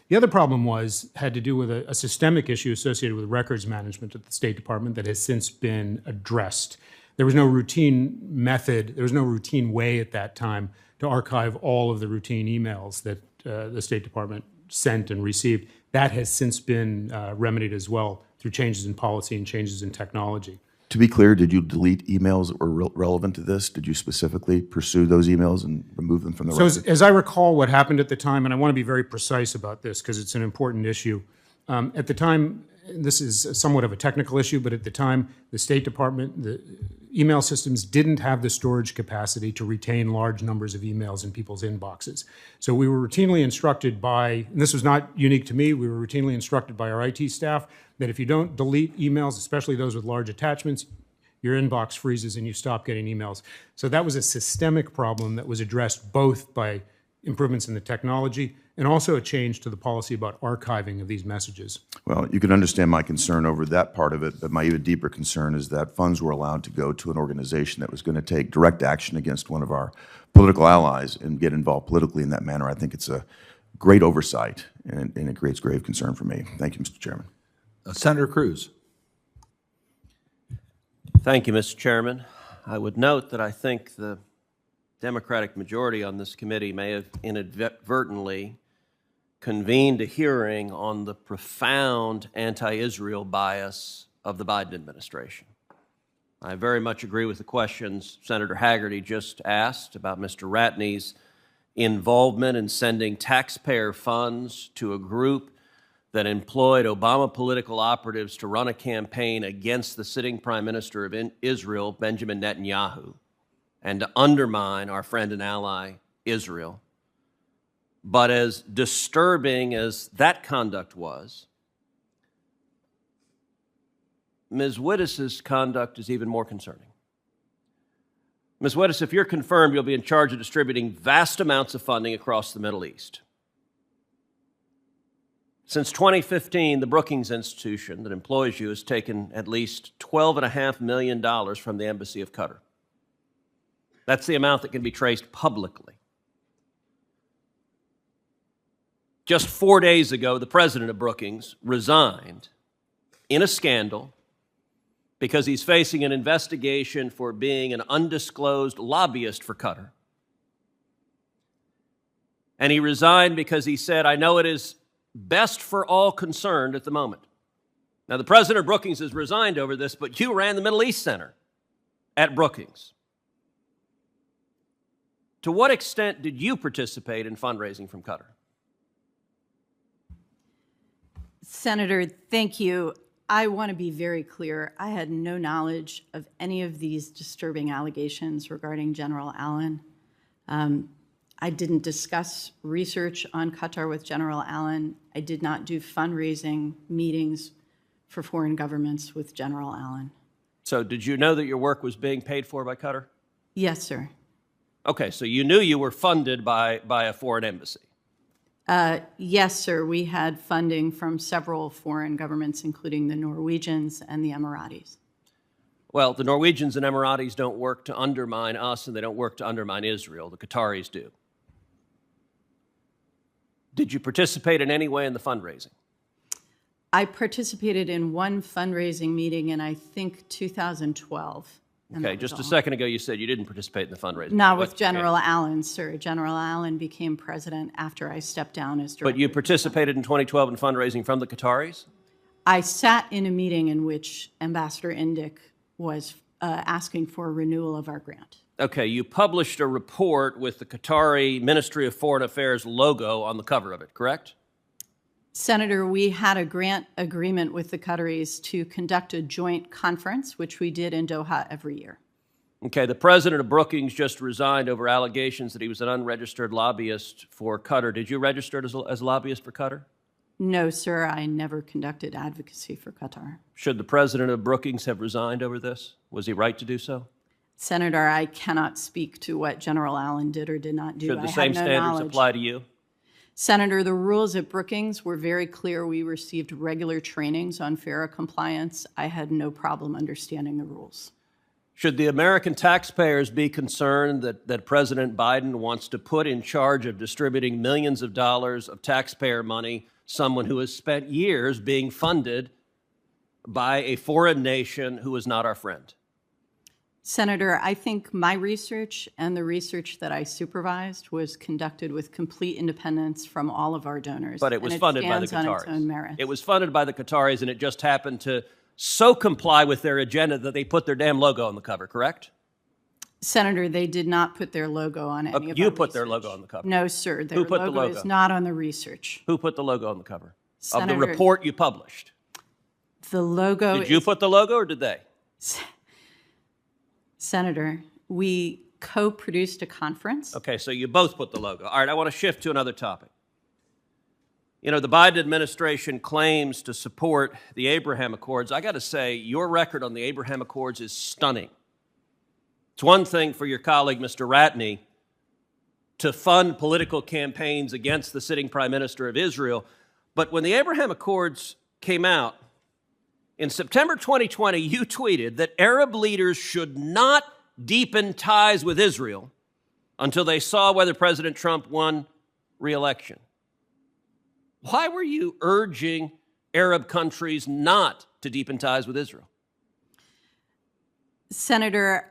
The other problem had to do with a systemic issue associated with records management at the State Department that has since been addressed. There was no routine method, there was no routine way at that time to archive all of the routine emails that the State Department sent and received. That has since been remedied as well through changes in policy and changes in technology. To be clear, did you delete emails that were relevant to this? Did you specifically pursue those emails and remove them from the record? So as I recall what happened at the time, and I want to be very precise about this because it's an important issue. At the time, this is somewhat of a technical issue, but at the time, the State Department, the email systems didn't have the storage capacity to retain large numbers of emails in people's inboxes. So we were routinely instructed by, and this was not unique to me, we were routinely instructed by our IT staff that if you don't delete emails, especially those with large attachments, your inbox freezes and you stop getting emails. So that was a systemic problem that was addressed both by improvements in the technology and also a change to the policy about archiving of these messages. Well, you can understand my concern over that part of it, but my even deeper concern is that funds were allowed to go to an organization that was going to take direct action against one of our political allies and get involved politically in that manner. I think it's a great oversight, and it creates grave concern for me. Thank you, Mr. Chairman. Senator Cruz. Thank you, Mr. Chairman. I would note that I think the Democratic majority on this committee may have inadvertently convened a hearing on the profound anti-Israel bias of the Biden administration. I very much agree with the questions Senator Haggerty just asked about Mr. Ratney's involvement in sending taxpayer funds to a group that employed Obama political operatives to run a campaign against the sitting Prime Minister of Israel, Benjamin Netanyahu, and to undermine our friend and ally, Israel. But as disturbing as that conduct was, Ms. Wittes's conduct is even more concerning. Ms. Wittes, if you're confirmed, you'll be in charge of distributing vast amounts of funding across the Middle East. Since 2015, the Brookings Institution that employs you has taken at least $12.5 million from the Embassy of Qatar. That's the amount that can be traced publicly. Just 4 days ago, the president of Brookings resigned in a scandal because he's facing an investigation for being an undisclosed lobbyist for Qatar. And he resigned because he said, "I know it is best for all concerned at the moment." Now, the president of Brookings has resigned over this, but you ran the Middle East Center at Brookings. To what extent did you participate in fundraising from Qatar? Senator, thank you. I want to be very clear. I had no knowledge of any of these disturbing allegations regarding General Allen. I didn't discuss research on Qatar with General Allen. I did not do fundraising meetings for foreign governments with General Allen. So did you know that your work was being paid for by Qatar? Yes, sir. Okay, so you knew you were funded by a foreign embassy. Yes, sir. We had funding from several foreign governments, including the Norwegians and the Emiratis. Well, the Norwegians and Emiratis don't work to undermine us, and they don't work to undermine Israel. The Qataris do. Did you participate in any way in the fundraising? I participated in one fundraising meeting in, I think, 2012. Okay, just a second ago you said you didn't participate in the fundraising. Not with General Allen, sir. General Allen became president after I stepped down as director. But you participated in 2012 in fundraising from the Qataris? I sat in a meeting in which Ambassador Indyk was asking for a renewal of our grant. Okay, you published a report with the Qatari Ministry of Foreign Affairs logo on the cover of it, correct? Senator, we had a grant agreement with the Qataris to conduct a joint conference, which we did in Doha every year. Okay, the president of Brookings just resigned over allegations that he was an unregistered lobbyist for Qatar. Did you register as a lobbyist for Qatar? No, sir, I never conducted advocacy for Qatar. Should the president of Brookings have resigned over this? Was he right to do so? Senator, I cannot speak to what General Allen did or did not do. Should the same standards apply to you? Senator, the rules at Brookings were very clear. We received regular trainings on FARA compliance. I had no problem understanding the rules. Should the American taxpayers be concerned that President Biden wants to put in charge of distributing millions of dollars of taxpayer money someone who has spent years being funded by a foreign nation who is not our friend? Senator, I think my research and the research that I supervised was conducted with complete independence from all of our donors. But it was funded by the Qataris. On its own Qataris. It was funded by the Qataris, and it just happened to so comply with their agenda that they put their damn logo on the cover, correct? Senator, they did not put their logo on any of our You put research. their logo on the cover. No, sir. Their Who put the logo logo? is not on the research. Who put the logo on the cover? Senator, of the report you published. The logo Did you put the logo or did they? Senator, we co-produced a conference. Okay, so you both put the logo. All right, I want to shift to another topic. You know, the Biden administration claims to support the Abraham Accords. I got to say, your record on the Abraham Accords is stunning. It's one thing for your colleague, Mr. Ratney, to fund political campaigns against the sitting Prime Minister of Israel, but when the Abraham Accords came out, in September 2020, you tweeted that Arab leaders should not deepen ties with Israel until they saw whether President Trump won re-election. Why were you urging Arab countries not to deepen ties with Israel? Senator,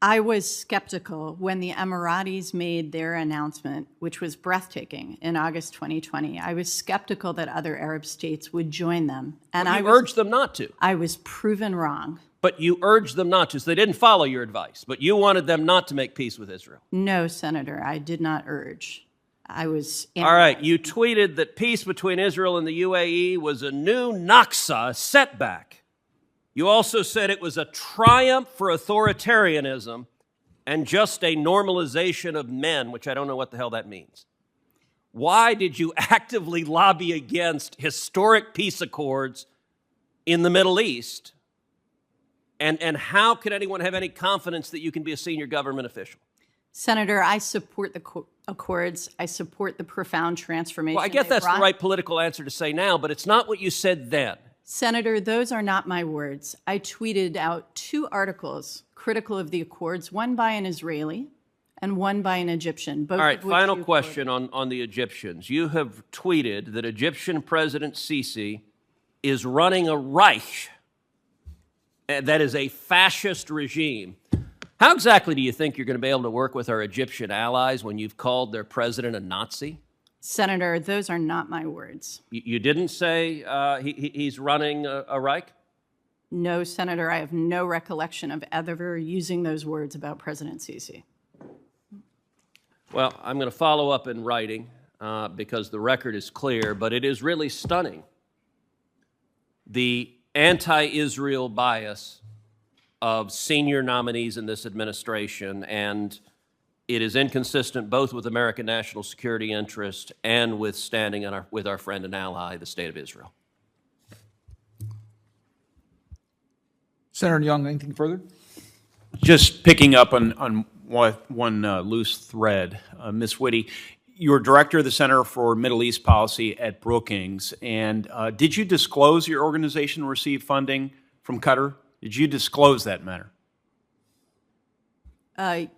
I was skeptical when the Emiratis made their announcement, which was breathtaking, in August 2020. I was skeptical that other Arab states would join them. And You urged them not to. I was proven wrong. But you urged them not to, so they didn't follow your advice. But you wanted them not to make peace with Israel. No, Senator, I did not urge. I was... All right, you tweeted that peace between Israel and the UAE was a new Naksa, a setback. You also said it was a triumph for authoritarianism and just a normalization of men, which I don't know what the hell that means. Why did you actively lobby against historic peace accords in the Middle East? And how can anyone have any confidence that you can be a senior government official? Senator, I support the accords. I support the profound transformation. Well, I guess that's the right political answer to say now, but it's not what you said then. Senator, those are not my words. I tweeted out 2 articles critical of the accords, one by an Israeli and one by an Egyptian. Both All right, final question on the Egyptians. You have tweeted that Egyptian President Sisi is running a Reich, that is a fascist regime. How exactly do you think you're going to be able to work with our Egyptian allies when you've called their president a Nazi? Senator, those are not my words. You didn't say he's running a Reich? No, Senator, I have no recollection of ever using those words about President Sisi. Well, I'm going to follow up in writing because the record is clear, but it is really stunning. The anti-Israel bias of senior nominees in this administration, and it is inconsistent both with American national security interest and with standing with our friend and ally, the State of Israel. Senator Young, anything further? Just picking up on one loose thread, Ms. Whitty, you're director of the Center for Middle East Policy at Brookings, and did you disclose your organization received funding from Qatar? Did you disclose that matter?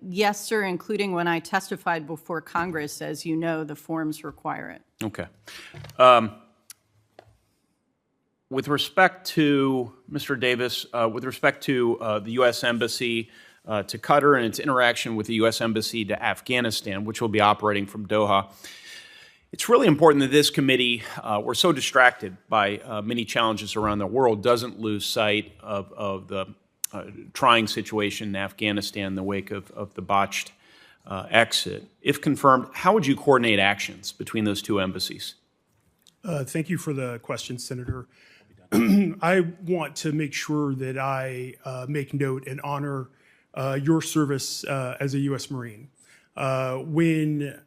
Yes, sir, including when I testified before Congress. As you know, the forms require it. Okay. With respect to, Mr. Davis, with respect to the U.S. Embassy to Qatar and its interaction with the U.S. Embassy to Afghanistan, which will be operating from Doha, it's really important that this committee, we're so distracted by many challenges around the world, doesn't lose sight of the trying situation in Afghanistan in the wake of the botched exit. If confirmed, how would you coordinate actions between those 2 embassies? Thank you for the question, Senator. I want to make sure that I make note and honor your service as a U.S. Marine. When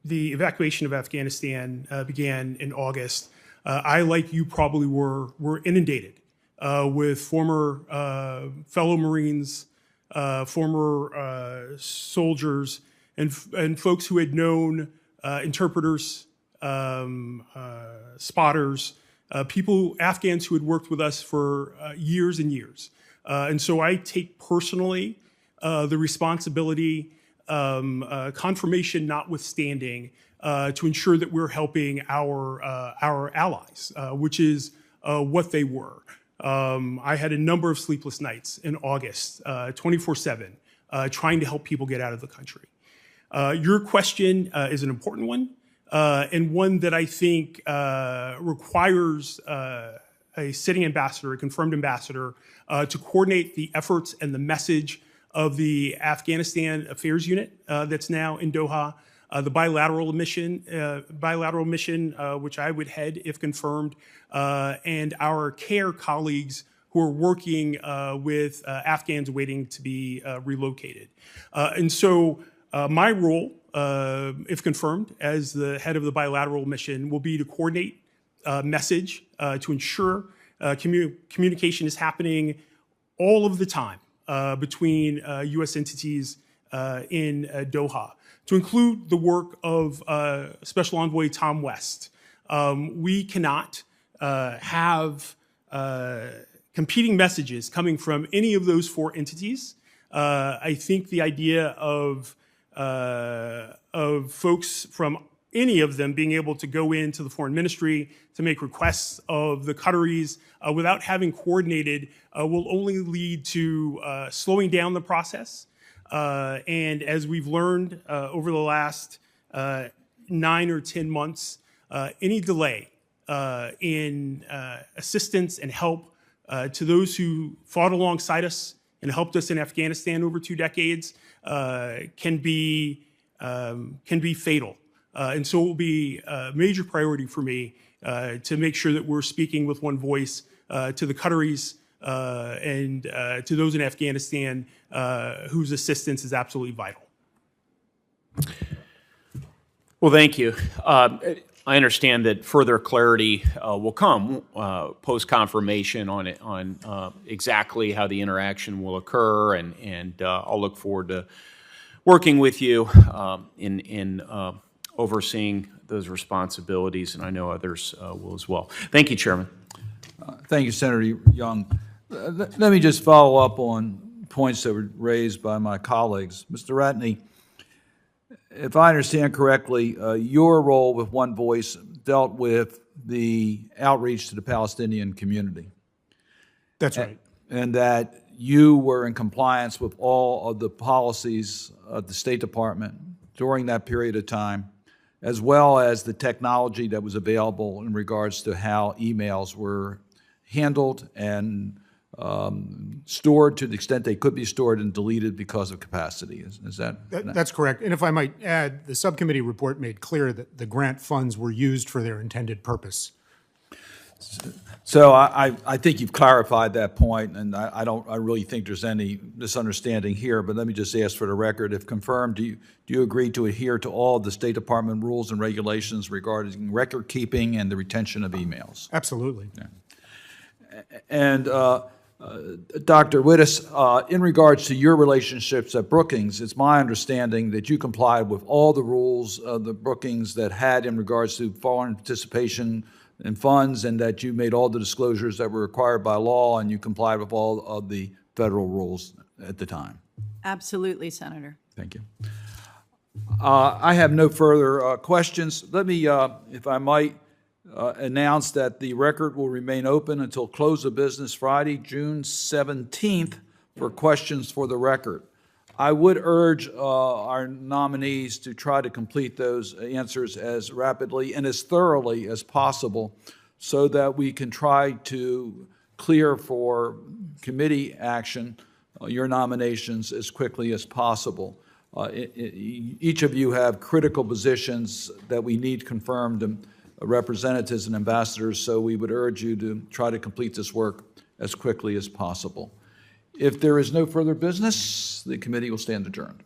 the evacuation of Afghanistan began in August, I, like you probably were inundated with former fellow Marines, former soldiers, and folks who had known interpreters, spotters, Afghans who had worked with us for years and years. And so I take personally the responsibility, confirmation notwithstanding, to ensure that we're helping our allies, which is what they were. I had a number of sleepless nights in August, 24/7, trying to help people get out of the country. Your question is an important one, and one that I think requires a sitting ambassador, a confirmed ambassador, to coordinate the efforts and the message of the Afghanistan Affairs Unit that's now in Doha, the bilateral mission, which I would head if confirmed, and our CARE colleagues who are working with Afghans waiting to be relocated. And so my role, if confirmed, as the head of the bilateral mission will be to coordinate message to ensure communication is happening all of the time between U.S. entities in Doha, to include the work of Special Envoy Tom West. We cannot have competing messages coming from any of those 4 entities. I think the idea of folks from any of them being able to go into the foreign ministry to make requests of the Qataris without having coordinated will only lead to slowing down the process. And as we've learned over the last 9 or 10 months, any delay in assistance and help to those who fought alongside us and helped us in Afghanistan over 2 decades can be fatal. And so it will be a major priority for me to make sure that we're speaking with one voice to the Qataris and to those in Afghanistan whose assistance is absolutely vital. Well, thank you. I understand that further clarity will come post-confirmation on exactly how the interaction will occur, and I'll look forward to working with you in overseeing those responsibilities, and I know others will as well. Thank you, Chairman. Thank you, Senator Young. Let me just follow up on points that were raised by my colleagues. Mr. Ratney, if I understand correctly, your role with One Voice dealt with the outreach to the Palestinian community. That's right. And that you were in compliance with all of the policies of the State Department during that period of time, as well as the technology that was available in regards to how emails were handled and stored to the extent they could be stored and deleted because of capacity. Is that? That's correct. And if I might add, the subcommittee report made clear that the grant funds were used for their intended purpose. So I think you've clarified that point, and I really think there's any misunderstanding here, but let me just ask for the record, if confirmed, do you agree to adhere to all of the State Department rules and regulations regarding record keeping and the retention of emails? Absolutely. Yeah. And Dr. Wittes, in regards to your relationships at Brookings, it's my understanding that you complied with all the rules of the Brookings that had in regards to foreign participation in funds, and that you made all the disclosures that were required by law, and you complied with all of the federal rules at the time. Absolutely, Senator. Thank you. I have no further questions. Let me, if I might, announce that the record will remain open until close of business Friday, June 17th, for questions for the record. I would urge our nominees to try to complete those answers as rapidly and as thoroughly as possible so that we can try to clear for committee action your nominations as quickly as possible. Each of you have critical positions that we need confirmed, representatives and ambassadors, so we would urge you to try to complete this work as quickly as possible. If there is no further business, the committee will stand adjourned.